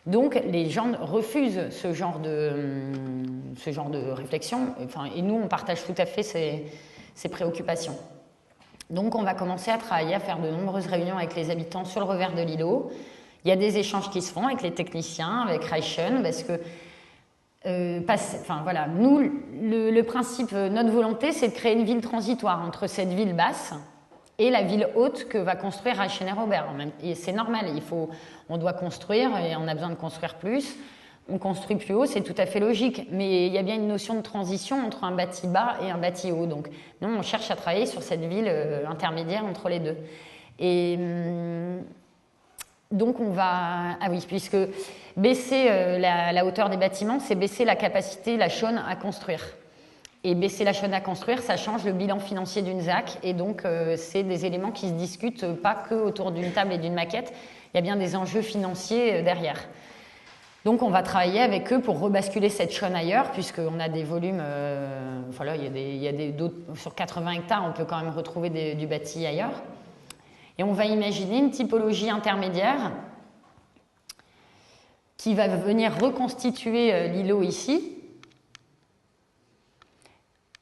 Donc les gens refusent ce genre de réflexion, enfin, et nous on partage tout à fait ces préoccupations. Donc on va commencer à travailler, à faire de nombreuses réunions avec les habitants sur le revers de l'îlot. Il y a des échanges qui se font avec les techniciens, avec Reichen, parce que voilà, nous, le principe, notre volonté, c'est de créer une ville transitoire entre cette ville basse et la ville haute que va construire Reichenau-Robert. Et c'est normal, on doit construire et on a besoin de construire plus. On construit plus haut, c'est tout à fait logique, mais il y a bien une notion de transition entre un bâti bas et un bâti haut. Donc, nous, on cherche à travailler sur cette ville intermédiaire entre les deux. Et donc, on va... Ah oui, puisque baisser la hauteur des bâtiments, c'est baisser la capacité, la chaîne à construire. Et baisser la chaîne à construire, ça change le bilan financier d'une ZAC. Et donc, c'est des éléments qui se discutent pas que autour d'une table et d'une maquette. Il y a bien des enjeux financiers derrière. Donc, on va travailler avec eux pour rebasculer cette chaîne ailleurs, puisqu'on a des volumes... voilà, sur 80 hectares, on peut quand même retrouver du bâti ailleurs. Et on va imaginer une typologie intermédiaire qui va venir reconstituer l'îlot ici.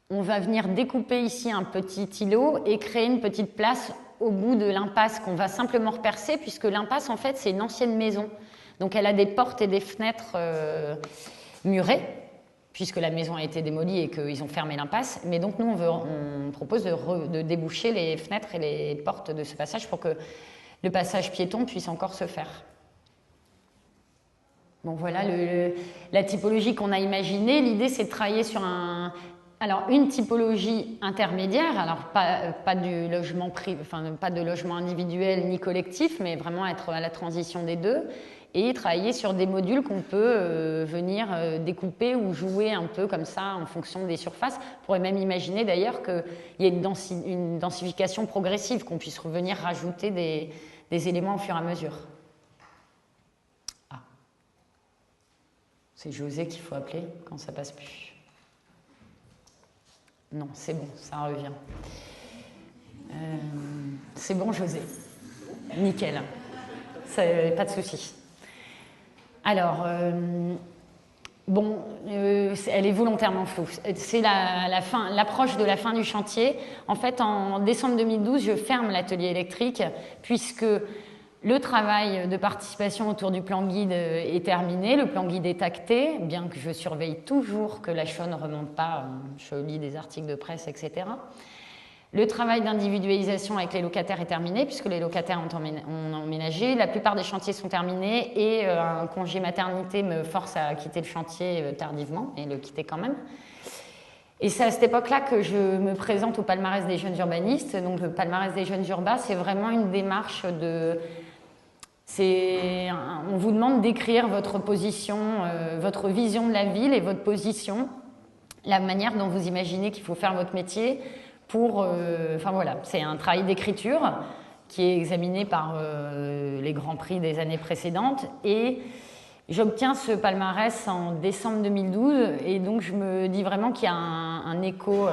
On va venir découper ici un petit îlot et créer une petite place au bout de l'impasse qu'on va simplement repercer, puisque l'impasse, en fait, c'est une ancienne maison. Donc, elle a des portes et des fenêtres murées, puisque la maison a été démolie et qu'ils ont fermé l'impasse. Mais donc, nous, on propose de déboucher les fenêtres et les portes de ce passage pour que le passage piéton puisse encore se faire. Bon, voilà la typologie qu'on a imaginée. L'idée, c'est de travailler sur une typologie intermédiaire, alors pas du logement pas de logement individuel ni collectif, mais vraiment être à la transition des deux, et travailler sur des modules qu'on peut venir découper ou jouer un peu comme ça en fonction des surfaces. On pourrait même imaginer d'ailleurs qu'il y ait une densification progressive, qu'on puisse revenir rajouter des éléments au fur et à mesure. Ah. C'est José qu'il faut appeler quand ça passe plus. Non, c'est bon, ça revient. C'est bon, José. Nickel. Pas de souci. Alors, bon, elle est volontairement floue. C'est l'approche de la fin du chantier. En fait, en décembre 2012, je ferme l'atelier électrique puisque le travail de participation autour du plan guide est terminé. Le plan guide est acté, bien que je surveille toujours que la chaux ne remonte pas. Je lis des articles de presse, etc. Le travail d'individualisation avec les locataires est terminé puisque les locataires ont emménagé. La plupart des chantiers sont terminés et un congé maternité me force à quitter le chantier tardivement et le quitter quand même. Et c'est à cette époque-là que je me présente au palmarès des jeunes urbanistes. Donc le palmarès des jeunes urbains, c'est vraiment une démarche de... On vous demande d'écrire votre position, votre vision de la ville et votre position, la manière dont vous imaginez qu'il faut faire votre métier. Enfin voilà, c'est un travail d'écriture qui est examiné par les grands prix des années précédentes et j'obtiens ce palmarès en décembre 2012 et donc je me dis vraiment qu'il y a un écho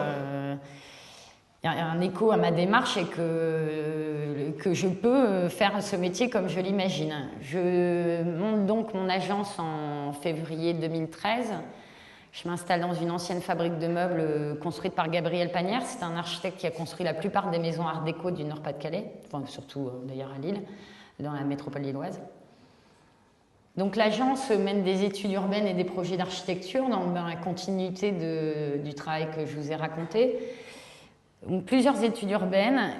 à ma démarche et que je peux faire ce métier comme je l'imagine. Je monte donc mon agence en février 2013. Je m'installe dans une ancienne fabrique de meubles construite par Gabriel Panière. C'est un architecte qui a construit la plupart des maisons art déco du Nord-Pas-de-Calais, enfin, surtout d'ailleurs à Lille, dans la métropole lilloise. Donc l'agence mène des études urbaines et des projets d'architecture dans la continuité du travail que je vous ai raconté. Donc, plusieurs études urbaines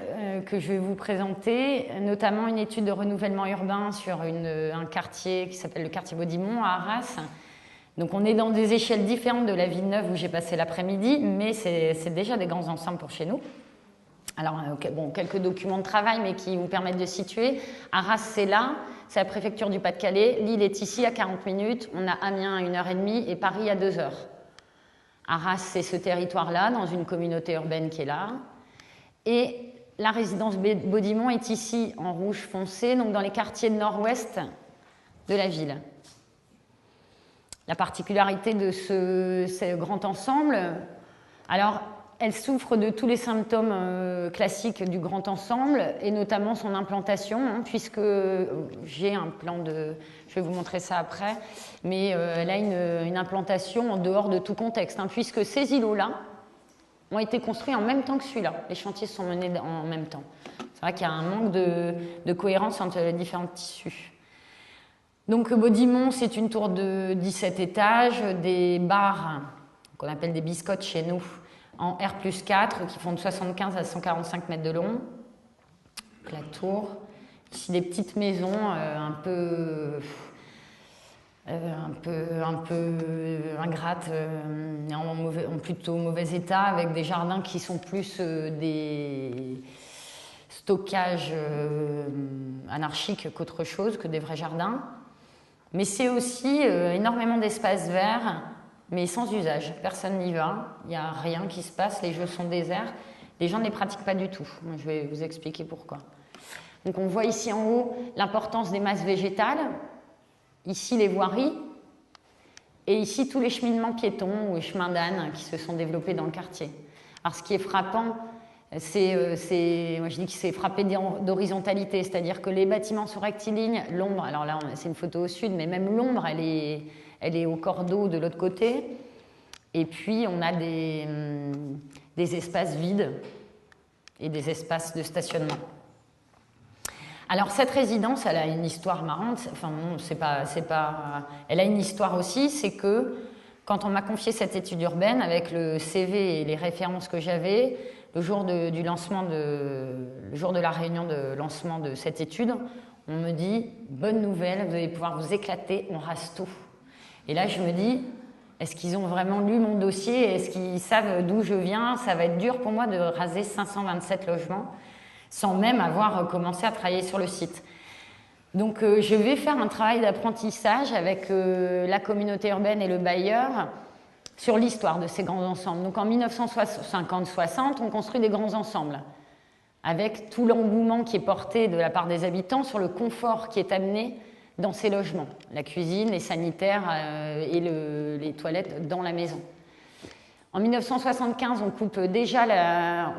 que je vais vous présenter, notamment une étude de renouvellement urbain sur un quartier qui s'appelle le quartier Baudimont à Arras. Donc on est dans des échelles différentes de la Villeneuve où j'ai passé l'après-midi, mais c'est déjà des grands ensembles pour chez nous. Alors, bon, quelques documents de travail, mais qui vous permettent de situer. Arras, c'est là, c'est la préfecture du Pas-de-Calais. Lille est ici à 40 minutes, on a Amiens à 1h30 et Paris à 2h. Arras, c'est ce territoire-là, dans une communauté urbaine qui est là. Et la résidence Baudimont est ici, en rouge foncé, donc dans les quartiers nord-ouest de la ville. La particularité de ce grand ensemble, alors elle souffre de tous les symptômes classiques du grand ensemble et notamment son implantation, puisque j'ai un plan je vais vous montrer ça après, mais elle a une implantation en dehors de tout contexte, puisque ces îlots-là ont été construits en même temps que celui-là. Les chantiers sont menés en même temps. C'est vrai qu'il y a un manque de cohérence entre les différents tissus. Donc Baudimont, c'est une tour de 17 étages, des bars qu'on appelle des biscottes chez nous, en R+4 qui font de 75 à 145 mètres de long. La tour, ici des petites maisons un peu ingrates, en plutôt mauvais état, avec des jardins qui sont plus des stockages anarchiques qu'autre chose, que des vrais jardins. Mais c'est aussi énormément d'espaces verts, mais sans usage. Personne n'y va, il n'y a rien qui se passe, les jeux sont déserts. Les gens ne les pratiquent pas du tout. Je vais vous expliquer pourquoi. Donc on voit ici en haut l'importance des masses végétales, ici les voiries, et ici tous les cheminements piétons ou les chemins d'âne qui se sont développés dans le quartier. Alors ce qui est frappant, moi je dis que c'est frappé d'horizontalité, c'est-à-dire que les bâtiments sont rectilignes, l'ombre, alors là c'est une photo au sud, mais même l'ombre elle est au cordeau de l'autre côté, et puis on a des espaces vides et des espaces de stationnement. Alors cette résidence, elle a une histoire marrante, enfin non, elle a une histoire aussi, c'est que quand on m'a confié cette étude urbaine avec le CV et les références que j'avais, le jour de la réunion de lancement de cette étude, on me dit « Bonne nouvelle, vous allez pouvoir vous éclater, on rase tout ». Et là, je me dis « Est-ce qu'ils ont vraiment lu mon dossier? Est-ce qu'ils savent d'où je viens? Ça va être dur pour moi de raser 527 logements sans même avoir commencé à travailler sur le site ». Donc, je vais faire un travail d'apprentissage avec la communauté urbaine et le bailleur sur l'histoire de ces grands ensembles. Donc en 1950-60, on construit des grands ensembles avec tout l'engouement qui est porté de la part des habitants sur le confort qui est amené dans ces logements, la cuisine, les sanitaires et les toilettes dans la maison. En 1975,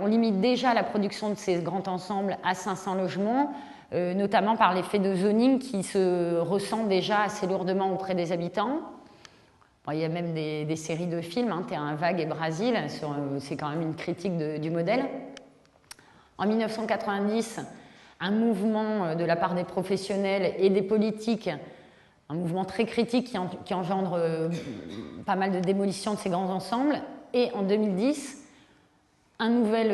on limite déjà la production de ces grands ensembles à 500 logements, notamment par l'effet de zoning qui se ressent déjà assez lourdement auprès des habitants. Bon, il y a même des séries de films, hein, Terrain vague et Brésil, c'est quand même une critique du modèle. En 1990, un mouvement de la part des professionnels et des politiques, un mouvement très critique qui engendre pas mal de démolition de ces grands ensembles. Et en 2010, un nouvel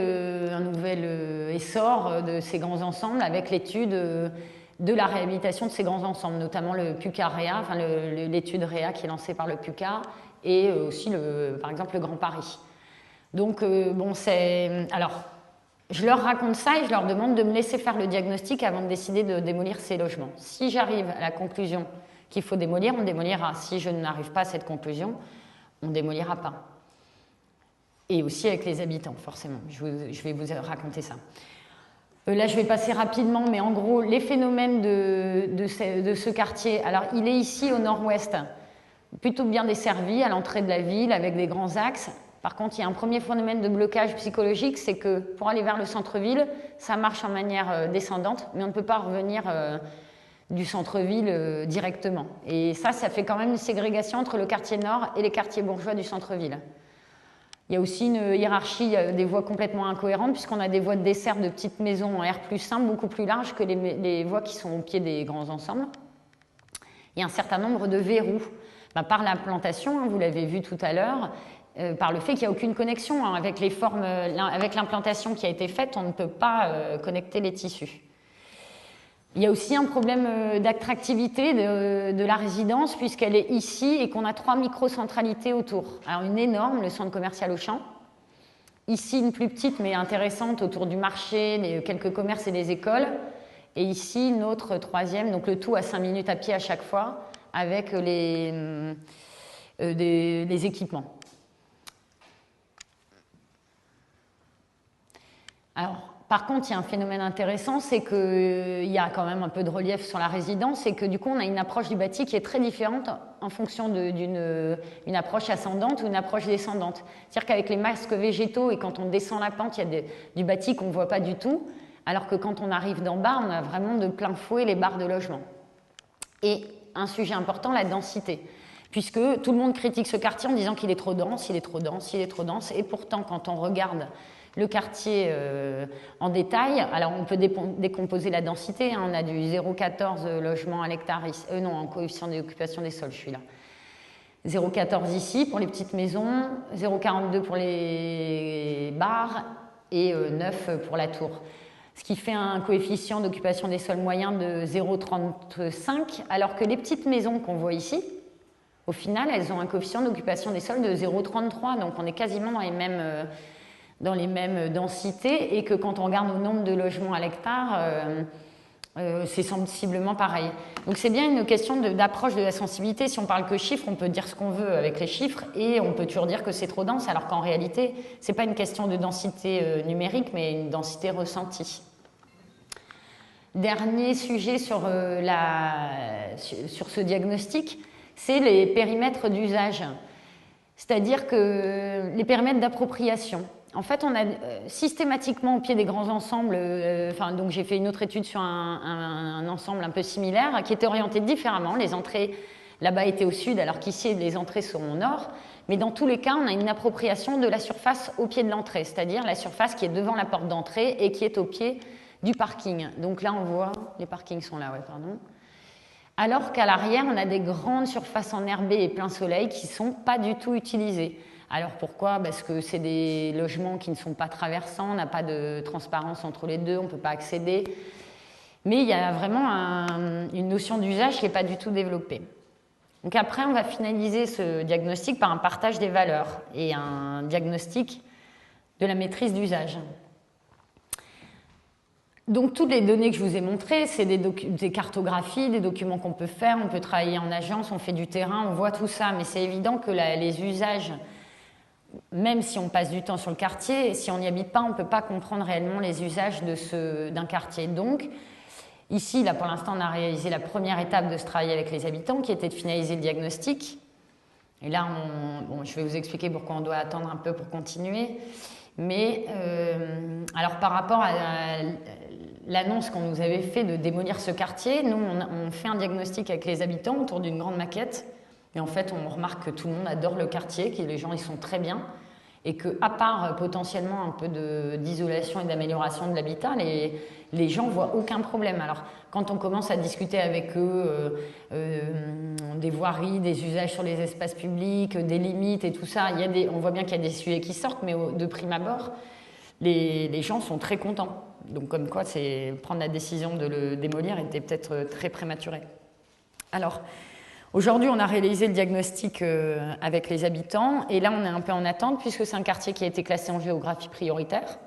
essor de ces grands ensembles avec l'étude de la réhabilitation de ces grands ensembles, notamment le PUCA-REA, enfin l'étude REA qui est lancée par le PUCA et aussi, par exemple, le Grand Paris. Donc, alors, je leur raconte ça et je leur demande de me laisser faire le diagnostic avant de décider de démolir ces logements. Si j'arrive à la conclusion qu'il faut démolir, on démolira. Si je n'arrive pas à cette conclusion, on ne démolira pas. Et aussi avec les habitants, forcément. Je vais vous raconter ça. Là, je vais passer rapidement, mais en gros, les phénomènes de ce quartier. Alors, il est ici au nord-ouest, plutôt bien desservi, à l'entrée de la ville, avec des grands axes. Par contre, il y a un premier phénomène de blocage psychologique, c'est que pour aller vers le centre-ville, ça marche en manière descendante, mais on ne peut pas revenir du centre-ville directement. Et ça fait quand même une ségrégation entre le quartier nord et les quartiers bourgeois du centre-ville. Il y a aussi une hiérarchie des voies complètement incohérentes, puisqu'on a des voies de dessert de petites maisons en R+1 beaucoup plus larges que les voies qui sont au pied des grands ensembles. Il y a un certain nombre de verrous. Par l'implantation, hein, vous l'avez vu tout à l'heure, par le fait qu'il n'y a aucune connexion hein, avec l'implantation qui a été faite, on ne peut pas connecter les tissus. Il y a aussi un problème d'attractivité de la résidence puisqu'elle est ici et qu'on a 3 microcentralités autour. Alors une énorme, le centre commercial Auchan. Ici une plus petite mais intéressante autour du marché, quelques commerces et des écoles. Et ici une autre troisième, donc le tout à 5 minutes à pied à chaque fois avec les équipements. Alors, par contre, il y a un phénomène intéressant, c'est qu'il y a quand même un peu de relief sur la résidence et que du coup, on a une approche du bâti qui est très différente en fonction d'une approche ascendante ou une approche descendante. C'est-à-dire qu'avec les masques végétaux et quand on descend la pente, il y a du bâti qu'on ne voit pas du tout, alors que quand on arrive d'en bas, on a vraiment de plein fouet les barres de logement. Et un sujet important, la densité. Puisque tout le monde critique ce quartier en disant qu'il est trop dense, il est trop dense, il est trop dense. Et pourtant, quand on regarde le quartier en détail, alors on peut décomposer la densité, hein, on a du 0,14 logements à l'hectare, en coefficient d'occupation des sols, je suis là. 0,14 ici pour les petites maisons, 0,42 pour les bars et 9 pour la tour. Ce qui fait un coefficient d'occupation des sols moyen de 0,35, alors que les petites maisons qu'on voit ici, au final, elles ont un coefficient d'occupation des sols de 0,33, donc on est quasiment dans les mêmes densités, et que quand on regarde le nombre de logements à l'hectare, c'est sensiblement pareil. Donc c'est bien une question d'approche de la sensibilité. Si on parle que chiffres, on peut dire ce qu'on veut avec les chiffres, et on peut toujours dire que c'est trop dense, alors qu'en réalité, ce n'est pas une question de densité numérique, mais une densité ressentie. Dernier sujet sur ce diagnostic, c'est les périmètres d'usage, c'est-à-dire que les périmètres d'appropriation. En fait, on a systématiquement au pied des grands ensembles, donc j'ai fait une autre étude sur un ensemble un peu similaire qui était orienté différemment. Les entrées là-bas étaient au sud, alors qu'ici les entrées sont au nord. Mais dans tous les cas, on a une appropriation de la surface au pied de l'entrée, c'est-à-dire la surface qui est devant la porte d'entrée et qui est au pied du parking. Donc là, on voit, les parkings sont là, pardon. Alors qu'à l'arrière, on a des grandes surfaces enherbées et plein soleil qui ne sont pas du tout utilisées. Alors pourquoi? Parce que c'est des logements qui ne sont pas traversants, on n'a pas de transparence entre les deux, on ne peut pas accéder. Mais il y a vraiment une notion d'usage qui n'est pas du tout développée. Donc après, on va finaliser ce diagnostic par un partage des valeurs et un diagnostic de la maîtrise d'usage. Donc toutes les données que je vous ai montrées, c'est des cartographies, des documents qu'on peut faire, on peut travailler en agence, on fait du terrain, on voit tout ça, mais c'est évident que les usages, même si on passe du temps sur le quartier, si on n'y habite pas, on ne peut pas comprendre réellement les usages d'un quartier. Donc ici, là pour l'instant, on a réalisé la première étape de ce travail avec les habitants, qui était de finaliser le diagnostic. Et là, bon, je vais vous expliquer pourquoi on doit attendre un peu pour continuer. Mais alors par rapport à l'annonce qu'on nous avait fait de démolir ce quartier, nous on fait un diagnostic avec les habitants autour d'une grande maquette. Et en fait, on remarque que tout le monde adore le quartier, que les gens ils sont très bien. Et qu'à part potentiellement un peu d'isolation et d'amélioration de l'habitat, les gens voient aucun problème. Alors, quand on commence à discuter avec eux des voiries, des usages sur les espaces publics, des limites et tout ça, on voit bien qu'il y a des sujets qui sortent, mais de prime abord, les gens sont très contents. Donc, comme quoi, prendre la décision de le démolir était peut-être très prématuré. Alors, aujourd'hui, on a réalisé le diagnostic avec les habitants et là, on est un peu en attente puisque c'est un quartier qui a été classé en géographie prioritaire.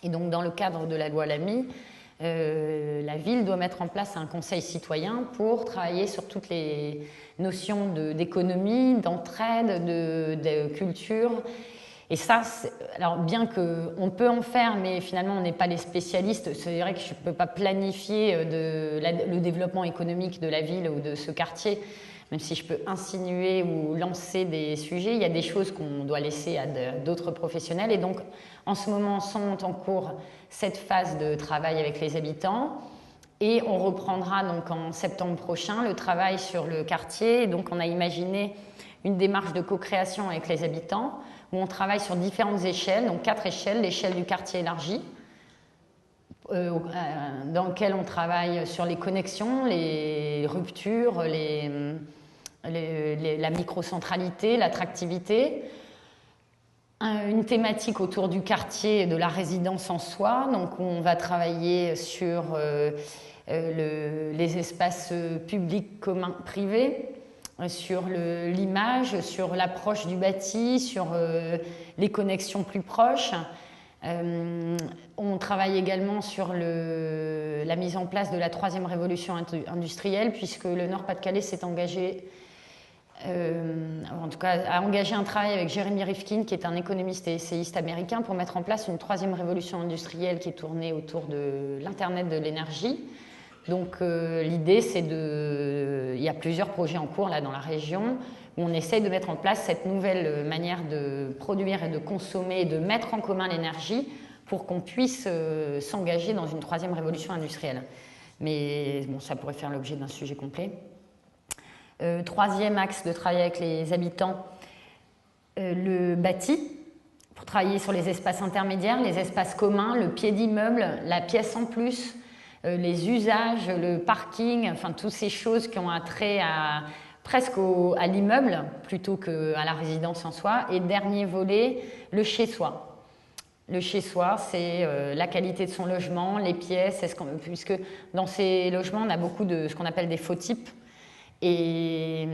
Et donc, dans le cadre de la loi Lamy, la ville doit mettre en place un conseil citoyen pour travailler sur toutes les notions d'économie, d'entraide, de culture. Et ça, alors bien qu'on peut en faire, mais finalement, on n'est pas les spécialistes. C'est vrai que je ne peux pas planifier le développement économique de la ville ou de ce quartier, même si je peux insinuer ou lancer des sujets. Il y a des choses qu'on doit laisser à d'autres professionnels. Et donc, en ce moment, sont en cours cette phase de travail avec les habitants. Et on reprendra donc en septembre prochain le travail sur le quartier. Et donc, on a imaginé une démarche de co-création avec les habitants, où on travaille sur différentes échelles, donc 4 échelles, l'échelle du quartier élargi, dans laquelle on travaille sur les connexions, les ruptures, la microcentralité, l'attractivité, une thématique autour du quartier et de la résidence en soi, donc on va travailler sur les espaces publics, communs, privés, sur l'image, sur l'approche du bâti, sur les connexions plus proches. On travaille également sur la mise en place de la 3e révolution industrielle, puisque le Nord-Pas-de-Calais s'est engagé, en tout cas, a engagé un travail avec Jeremy Rifkin, qui est un économiste et essayiste américain, pour mettre en place une 3e révolution industrielle qui est tournée autour de l'Internet de l'énergie. Donc l'idée, c'est il y a plusieurs projets en cours là dans la région où on essaye de mettre en place cette nouvelle manière de produire et de consommer et de mettre en commun l'énergie pour qu'on puisse s'engager dans une 3e révolution industrielle. Mais bon, ça pourrait faire l'objet d'un sujet complet. 3e axe de travail avec les habitants, le bâti, pour travailler sur les espaces intermédiaires, les espaces communs, le pied d'immeuble, la pièce en plus, les usages, le parking, enfin toutes ces choses qui ont un trait presque à l'immeuble plutôt qu'à la résidence en soi. Et dernier volet, le chez-soi. Le chez-soi, c'est la qualité de son logement, les pièces, puisque dans ces logements, on a beaucoup de ce qu'on appelle des faux types. Et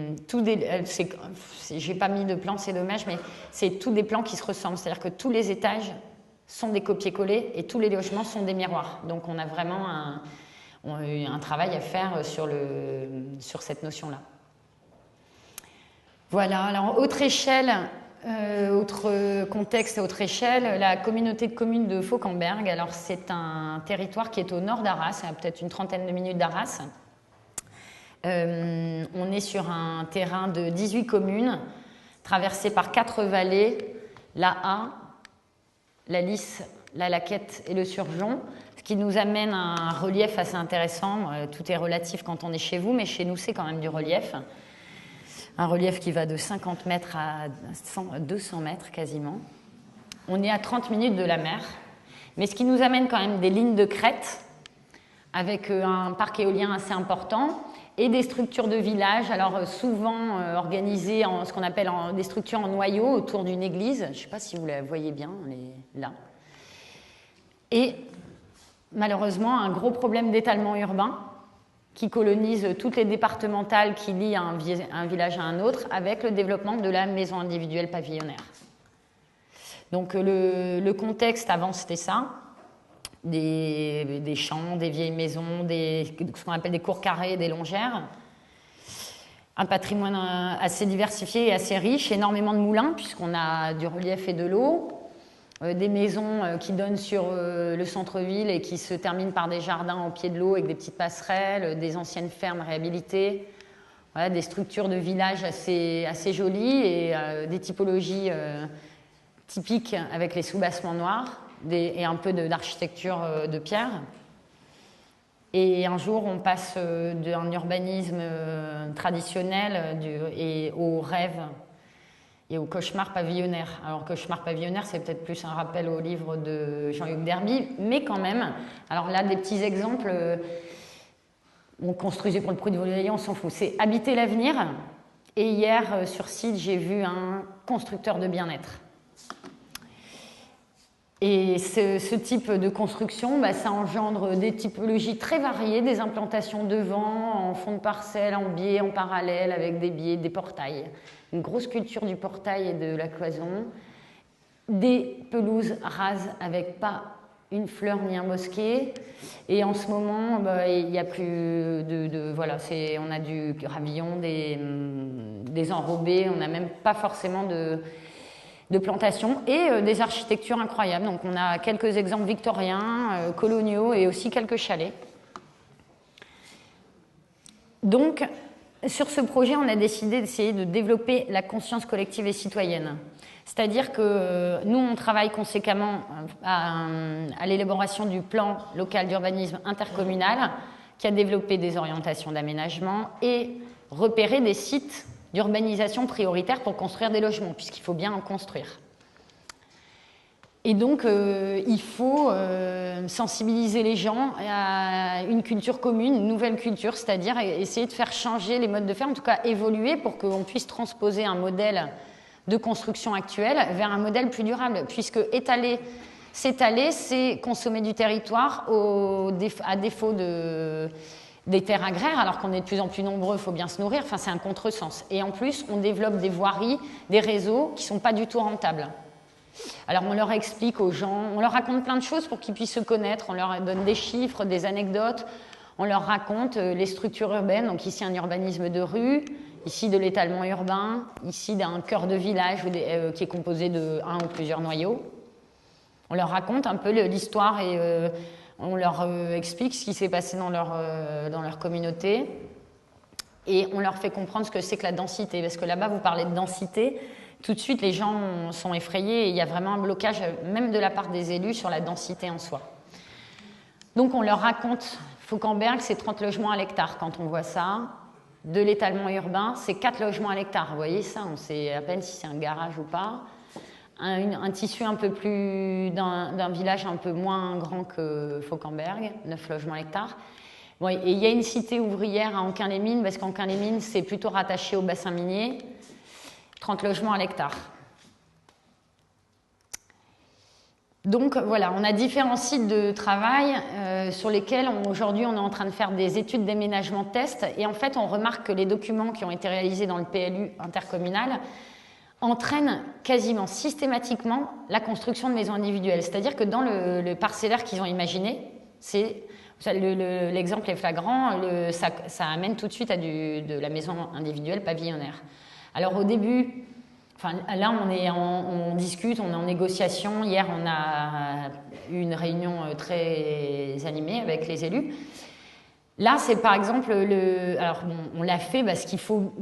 j'ai pas mis de plan, c'est dommage, mais c'est tous des plans qui se ressemblent. C'est-à-dire que tous les étages sont des copier-coller et tous les logements sont des miroirs. Donc on a vraiment un travail à faire sur cette notion-là. Voilà, alors autre échelle, autre contexte et autre échelle, la communauté de communes de Fauquemberg. Alors c'est un territoire qui est au nord d'Arras, à peut-être une trentaine de minutes d'Arras. On est sur un terrain de 18 communes, traversé par 4 vallées, la A, la Lys, la Laquette et le Surgeon, ce qui nous amène à un relief assez intéressant. Tout est relatif quand on est chez vous, mais chez nous, c'est quand même du relief. Un relief qui va de 50 mètres à 200 mètres quasiment. On est à 30 minutes de la mer, mais ce qui nous amène quand même des lignes de crête, avec un parc éolien assez important, et des structures de village, alors souvent organisées en ce qu'on appelle des structures en noyau autour d'une église. Je ne sais pas si vous la voyez bien, là. Et malheureusement, un gros problème d'étalement urbain qui colonise toutes les départementales qui lient un village à un autre avec le développement de la maison individuelle pavillonnaire. Donc le contexte avant, c'était ça. Des champs, des vieilles maisons, ce qu'on appelle des cours carrés, des longères. Un patrimoine assez diversifié et assez riche, énormément de moulins puisqu'on a du relief et de l'eau, des maisons qui donnent sur le centre-ville et qui se terminent par des jardins au pied de l'eau avec des petites passerelles, des anciennes fermes réhabilitées. voilà, des structures de village assez jolies et des typologies typiques avec les soubassements noirs et un peu d'architecture de pierre. Et un jour, on passe d'un urbanisme traditionnel et au rêve et au cauchemar pavillonnaire. Alors, cauchemar pavillonnaire, c'est peut-être plus un rappel au livre de Jean-Luc Derby, mais quand même. Alors là, des petits exemples. On construisait pour le prix de Voléry, on s'en fout. C'est habiter l'avenir. Et hier, sur site, j'ai vu un constructeur de bien-être. Et ce type de construction, ça engendre des typologies très variées, des implantations de vent, en fond de parcelle, en biais, en parallèle, avec des biais, des portails. Une grosse culture du portail et de la cloison. Des pelouses rases avec pas une fleur ni un bosquet. Et en ce moment, il n'y a plus voilà, on a du gravillon, des enrobés, on n'a même pas forcément de plantations et des architectures incroyables. Donc on a quelques exemples victoriens, coloniaux et aussi quelques chalets. Donc sur ce projet, on a décidé d'essayer de développer la conscience collective et citoyenne. C'est-à-dire que nous, on travaille conséquemment à l'élaboration du plan local d'urbanisme intercommunal qui a développé des orientations d'aménagement et repéré des sites d'urbanisation prioritaire pour construire des logements, puisqu'il faut bien en construire. Et donc, il faut sensibiliser les gens à une culture commune, une nouvelle culture, c'est-à-dire essayer de faire changer les modes de faire, en tout cas évoluer pour qu'on puisse transposer un modèle de construction actuelle vers un modèle plus durable, puisque s'étaler, c'est consommer du territoire à défaut des terres agraires, alors qu'on est de plus en plus nombreux, il faut bien se nourrir, enfin c'est un contresens. Et en plus, on développe des voiries, des réseaux qui ne sont pas du tout rentables. Alors on leur explique aux gens, on leur raconte plein de choses pour qu'ils puissent se connaître, on leur donne des chiffres, des anecdotes, on leur raconte les structures urbaines, donc ici un urbanisme de rue, ici de l'étalement urbain, ici d'un cœur de village qui est composé de un ou plusieurs noyaux. On leur raconte un peu l'histoire et on leur explique ce qui s'est passé dans leur communauté et on leur fait comprendre ce que c'est que la densité. Parce que là-bas, vous parlez de densité, tout de suite les gens sont effrayés et il y a vraiment un blocage, même de la part des élus, sur la densité en soi. Donc on leur raconte, Fauquemberg, c'est 30 logements à l'hectare quand on voit ça. De l'étalement urbain, c'est 4 logements à l'hectare. Vous voyez ça, on sait à peine si c'est un garage ou pas. Un tissu un peu plus d'un village un peu moins grand que Fauquemberg, 9 logements à l'hectare. Bon, et il y a une cité ouvrière à Anquin-les-Mines, parce qu'Anquin-les-Mines, c'est plutôt rattaché au bassin minier, 30 logements à l'hectare. Donc voilà, on a différents sites de travail sur lesquels aujourd'hui on est en train de faire des études d'aménagement test et en fait on remarque que les documents qui ont été réalisés dans le PLU intercommunal entraînent quasiment systématiquement la construction de maisons individuelles. C'est-à-dire que dans le parcellaire qu'ils ont imaginé, l'exemple est flagrant, ça amène tout de suite à de la maison individuelle pavillonnaire. Alors au début, là on discute, on est en négociation. Hier on a eu une réunion très animée avec les élus. Là, c'est par exemple, alors bon, on l'a fait parce qu'il faut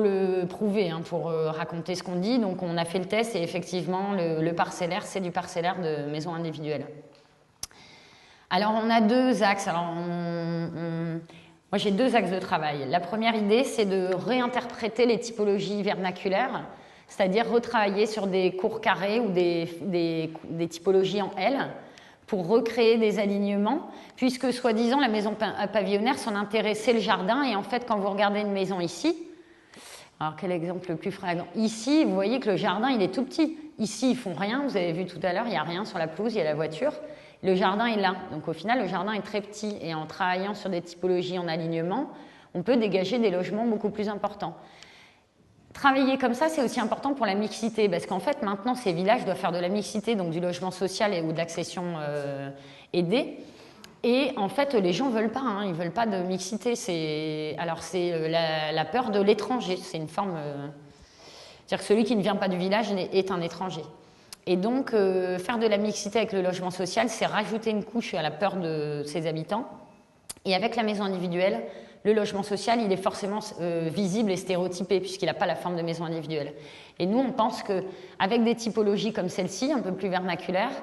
le prouver pour raconter ce qu'on dit. Donc on a fait le test et effectivement, le parcellaire, c'est du parcellaire de maison individuelle. Alors on a 2 axes. Alors moi j'ai 2 axes de travail. La première idée, c'est de réinterpréter les typologies vernaculaires, c'est-à-dire retravailler sur des cours carrés ou des typologies en L, pour recréer des alignements, puisque soi-disant la maison pavillonnaire, son intérêt c'est le jardin, et en fait quand vous regardez une maison ici, alors quel exemple le plus flagrant? Ici, vous voyez que le jardin il est tout petit, ici ils font rien, vous avez vu tout à l'heure, il n'y a rien sur la pelouse, il y a la voiture, le jardin est là, donc au final le jardin est très petit, et en travaillant sur des typologies en alignement, on peut dégager des logements beaucoup plus importants. Travailler comme ça, c'est aussi important pour la mixité, parce qu'en fait, maintenant, ces villages doivent faire de la mixité, donc du logement social ou de l'accession aidée. Et en fait, les gens ne veulent pas, ils ne veulent pas de mixité. Alors, c'est la peur de l'étranger. C'est une forme... c'est-à-dire que celui qui ne vient pas du village est un étranger. Et donc, faire de la mixité avec le logement social, c'est rajouter une couche à la peur de ses habitants. Et avec la maison individuelle, le logement social, il est forcément visible et stéréotypé, puisqu'il n'a pas la forme de maison individuelle. Et nous, on pense qu'avec des typologies comme celle-ci, un peu plus vernaculaires,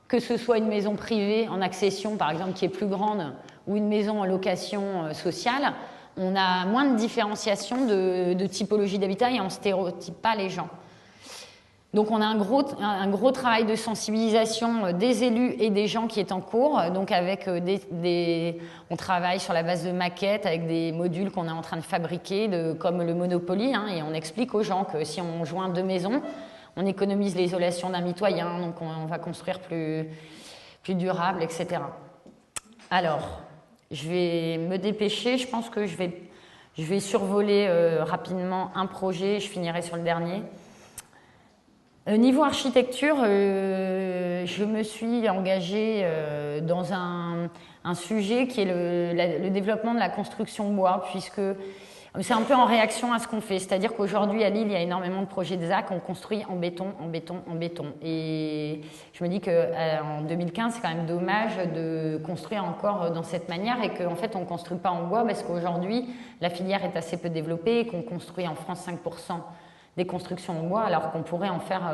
que ce soit une maison privée en accession, par exemple, qui est plus grande, ou une maison en location sociale, on a moins de différenciation de typologie d'habitat et on ne stéréotype pas les gens. Donc on a un gros travail de sensibilisation des élus et des gens qui est en cours. Donc avec on travaille sur la base de maquettes avec des modules qu'on est en train de fabriquer, comme le Monopoly, hein, et on explique aux gens que si on joint 2 maisons, on économise l'isolation d'un mitoyen, donc on va construire plus durable, etc. Alors, je vais me dépêcher, je pense que je vais survoler rapidement un projet, je finirai sur le dernier. Niveau architecture, je me suis engagée dans un sujet qui est le développement de la construction bois, puisque c'est un peu en réaction à ce qu'on fait. C'est-à-dire qu'aujourd'hui, à Lille, il y a énormément de projets de ZAC, on construit en béton, en béton, en béton. Et je me dis qu'en 2015, c'est quand même dommage de construire encore dans cette manière et qu'en fait, on ne construit pas en bois parce qu'aujourd'hui, la filière est assez peu développée et qu'on construit en France 5% des constructions en bois, alors qu'on pourrait en faire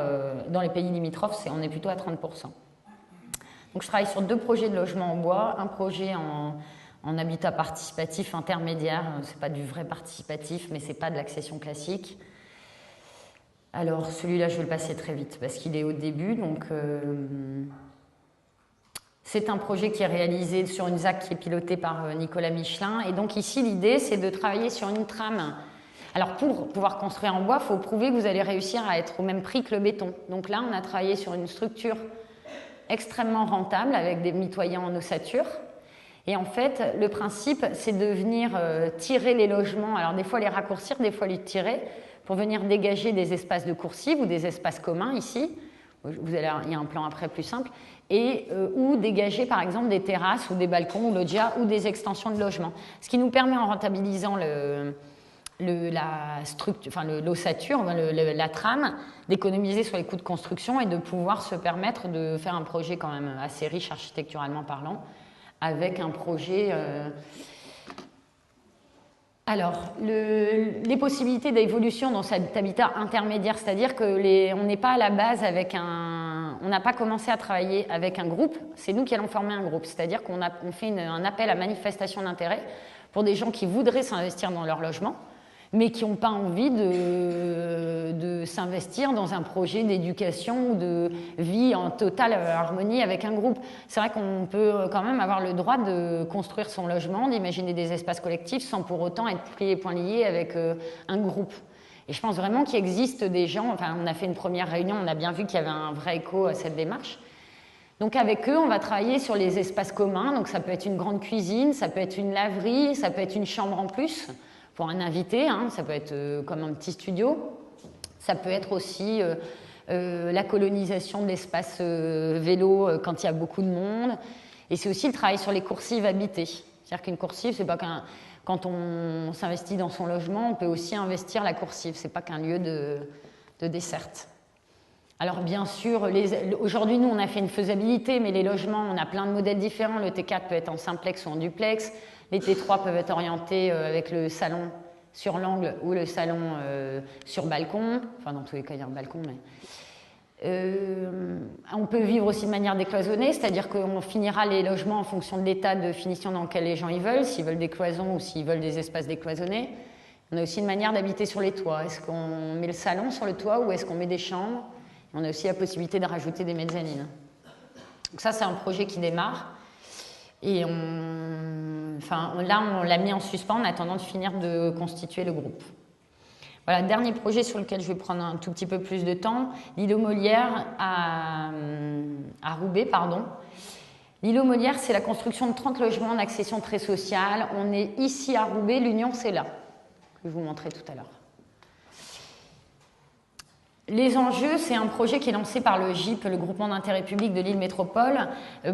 dans les pays limitrophes, on est plutôt à 30%. Donc je travaille sur 2 projets de logement en bois, un projet en habitat participatif intermédiaire, c'est pas du vrai participatif, mais c'est pas de l'accession classique. Alors celui-là, je vais le passer très vite parce qu'il est au début, donc c'est un projet qui est réalisé sur une ZAC qui est pilotée par Nicolas Michelin, et donc ici l'idée c'est de travailler sur une trame. Alors pour pouvoir construire en bois, il faut prouver que vous allez réussir à être au même prix que le béton. Donc là, on a travaillé sur une structure extrêmement rentable avec des mitoyens en ossature. Et en fait, le principe, c'est de venir tirer les logements, alors des fois les raccourcir, des fois les tirer, pour venir dégager des espaces de coursives ou des espaces communs ici. Il y a un plan après plus simple. Ou dégager par exemple des terrasses ou des balcons ou loggias ou des extensions de logements. Ce qui nous permet en rentabilisant l'ossature, la trame, d'économiser sur les coûts de construction et de pouvoir se permettre de faire un projet quand même assez riche architecturalement parlant, avec un projet... Alors, les possibilités d'évolution dans cet habitat intermédiaire, c'est-à-dire qu'on n'est pas à la base on n'a pas commencé à travailler avec un groupe, c'est nous qui allons former un groupe, c'est-à-dire qu'on fait un appel à manifestation d'intérêt pour des gens qui voudraient s'investir dans leur logement, mais qui n'ont pas envie de s'investir dans un projet d'éducation ou de vie en totale harmonie avec un groupe. C'est vrai qu'on peut quand même avoir le droit de construire son logement, d'imaginer des espaces collectifs sans pour autant être pris les poings liés avec un groupe. Et je pense vraiment qu'il existe des gens, enfin on a fait une première réunion, on a bien vu qu'il y avait un vrai écho à cette démarche. Donc avec eux, on va travailler sur les espaces communs, donc ça peut être une grande cuisine, ça peut être une laverie, ça peut être une chambre en plus, pour un invité, hein, ça peut être comme un petit studio. Ça peut être aussi la colonisation de l'espace vélo quand il y a beaucoup de monde. Et c'est aussi le travail sur les coursives habitées. C'est-à-dire qu'une coursive, c'est pas quand on s'investit dans son logement, on peut aussi investir la coursive. C'est pas qu'un lieu de desserte. Alors bien sûr, aujourd'hui nous on a fait une faisabilité, mais les logements, on a plein de modèles différents. Le T4 peut être en simplex ou en duplex. Les T3 peuvent être orientés avec le salon sur l'angle ou le salon sur balcon. Enfin, dans tous les cas, il y a un balcon, mais... on peut vivre aussi de manière décloisonnée, c'est-à-dire qu'on finira les logements en fonction de l'état de finition dans lequel les gens y veulent, s'ils veulent des cloisons ou s'ils veulent des espaces décloisonnés. On a aussi une manière d'habiter sur les toits. Est-ce qu'on met le salon sur le toit ou est-ce qu'on met des chambres? On a aussi la possibilité de rajouter des mezzanines. Donc ça, c'est un projet qui démarre. Et là, on l'a mis en suspens en attendant de finir de constituer le groupe. Voilà, dernier projet sur lequel je vais prendre un tout petit peu plus de temps, l'îlot Molière à Roubaix, pardon. L'îlot Molière, c'est la construction de 30 logements en accession très sociale. On est ici à Roubaix, l'Union, c'est là, que je vous montrais tout à l'heure. Les enjeux, c'est un projet qui est lancé par le GIP, le groupement d'intérêt public de Lille Métropole,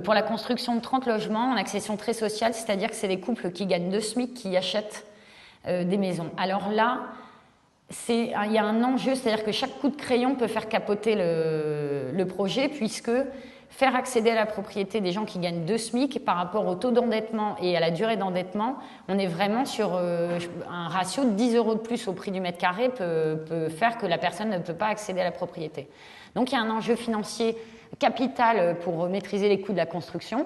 pour la construction de 30 logements en accession très sociale, c'est-à-dire que c'est des couples qui gagnent 2 SMIC qui achètent des maisons. Alors là, il y a un enjeu, c'est-à-dire que chaque coup de crayon peut faire capoter le projet, puisque faire accéder à la propriété des gens qui gagnent 2 SMIC par rapport au taux d'endettement et à la durée d'endettement, on est vraiment sur un ratio de 10 € de plus au prix du mètre carré peut faire que la personne ne peut pas accéder à la propriété. Donc il y a un enjeu financier capital pour maîtriser les coûts de la construction,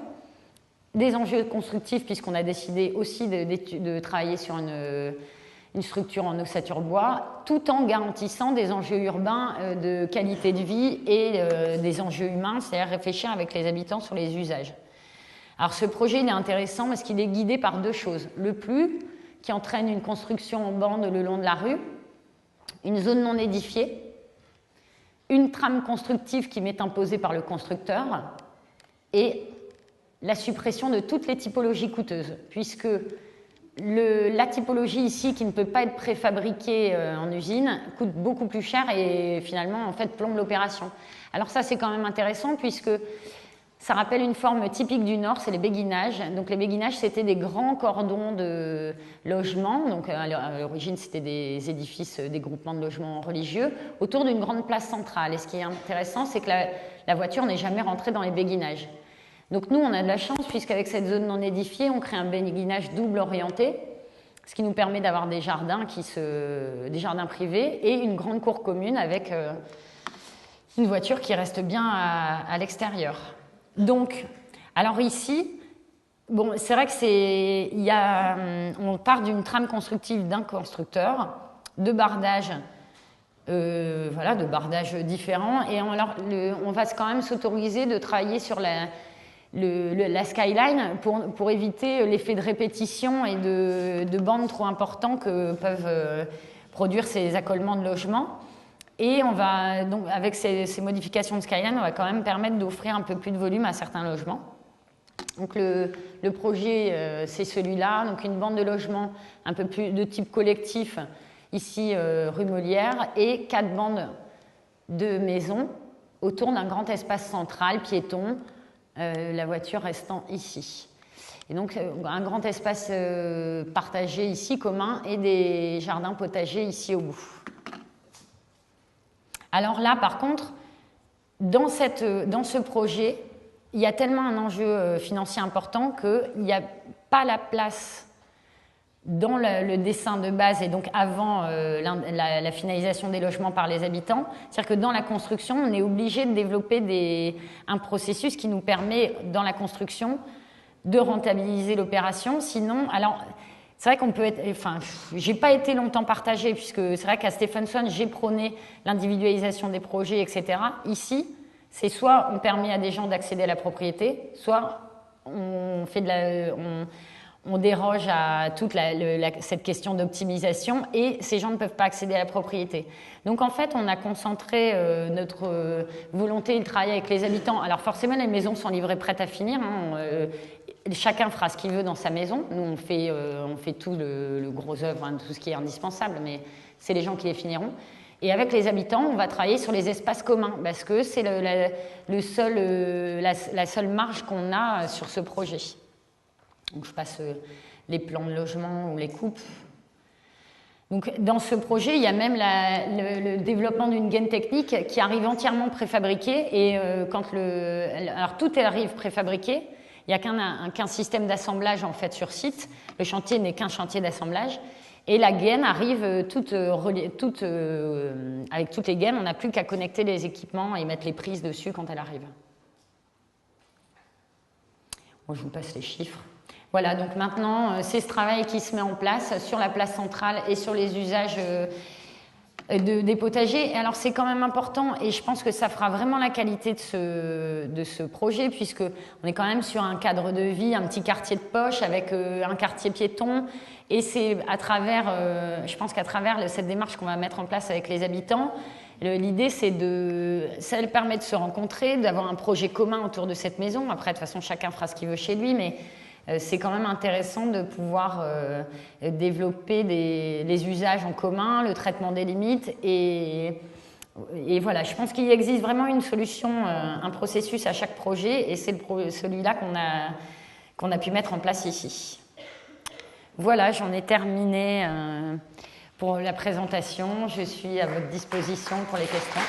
des enjeux constructifs puisqu'on a décidé aussi de travailler sur une structure en ossature bois, tout en garantissant des enjeux urbains de qualité de vie et des enjeux humains, c'est-à-dire réfléchir avec les habitants sur les usages. Alors ce projet il est intéressant parce qu'il est guidé par 2 choses. Le PLU, qui entraîne une construction en bande le long de la rue, une zone non édifiée, une trame constructive qui m'est imposée par le constructeur et la suppression de toutes les typologies coûteuses, puisque la typologie ici, qui ne peut pas être préfabriquée en usine, coûte beaucoup plus cher et finalement en fait plombe l'opération. Alors ça c'est quand même intéressant puisque ça rappelle une forme typique du Nord, c'est les béguinages. Donc les béguinages c'était des grands cordons de logements, donc à l'origine c'était des édifices, des groupements de logements religieux, autour d'une grande place centrale. Et ce qui est intéressant c'est que la voiture n'est jamais rentrée dans les béguinages. Donc nous, on a de la chance puisqu'avec cette zone non édifiée, on crée un béguinage double orienté, ce qui nous permet d'avoir des jardins privés et une grande cour commune avec une voiture qui reste bien à l'extérieur. Donc, alors ici, bon, c'est vrai que on part d'une trame constructive d'un constructeur, de bardages. De bardages différents et on va quand même s'autoriser de travailler sur la skyline pour éviter l'effet de répétition et de bandes trop importants que peuvent produire ces accolements de logements. Et on va donc avec ces modifications de skyline, on va quand même permettre d'offrir un peu plus de volume à certains logements. Donc le projet c'est celui-là, donc une bande de logements un peu plus de type collectif ici rue Molière et 4 bandes de maisons autour d'un grand espace central piéton. La voiture restant ici. Et donc un grand espace partagé ici, commun, et des jardins potagers ici au bout. Alors là, par contre, dans ce projet, il y a tellement un enjeu financier important qu'il n'y a pas la place dans le dessin de base et donc avant la finalisation des logements par les habitants. C'est-à-dire que dans la construction, on est obligé de développer un processus qui nous permet, dans la construction, de rentabiliser l'opération. Sinon, alors, c'est vrai qu'on peut être... Enfin, j'ai pas été longtemps partagée, puisque c'est vrai qu'à Stephenson, j'ai prôné l'individualisation des projets, etc. Ici, c'est soit on permet à des gens d'accéder à la propriété, soit on fait on déroge à toute cette question d'optimisation et ces gens ne peuvent pas accéder à la propriété. Donc en fait, on a concentré notre volonté et le travail avec les habitants. Alors forcément, les maisons sont livrées prêtes à finir. Chacun fera ce qu'il veut dans sa maison. Nous, on fait tout le gros œuvre, tout ce qui est indispensable, mais c'est les gens qui les finiront. Et avec les habitants, on va travailler sur les espaces communs parce que c'est la seule marge qu'on a sur ce projet. Donc je passe les plans de logement ou les coupes. Donc dans ce projet, il y a même le développement d'une gaine technique qui arrive entièrement préfabriquée. Et alors tout arrive préfabriqué. Il n'y a qu'un système d'assemblage en fait sur site. Le chantier n'est qu'un chantier d'assemblage. Et la gaine arrive avec toutes les gaines. On n'a plus qu'à connecter les équipements et mettre les prises dessus quand elle arrive. Bon, je vous passe les chiffres. Voilà, donc maintenant, c'est ce travail qui se met en place sur la place centrale et sur les usages des potagers. Et alors, c'est quand même important, et je pense que ça fera vraiment la qualité de ce projet, puisqu'on est quand même sur un cadre de vie, un petit quartier de poche avec un quartier piéton. Et c'est je pense qu'à travers cette démarche qu'on va mettre en place avec les habitants, l'idée, ça permet de se rencontrer, d'avoir un projet commun autour de cette maison. Après, de toute façon, chacun fera ce qu'il veut chez lui, mais c'est quand même intéressant de pouvoir développer les usages en commun, le traitement des limites. Et voilà, je pense qu'il existe vraiment une solution, un processus à chaque projet, et c'est celui-là qu'on a pu mettre en place ici. Voilà, j'en ai terminé pour la présentation. Je suis à votre disposition pour les questions.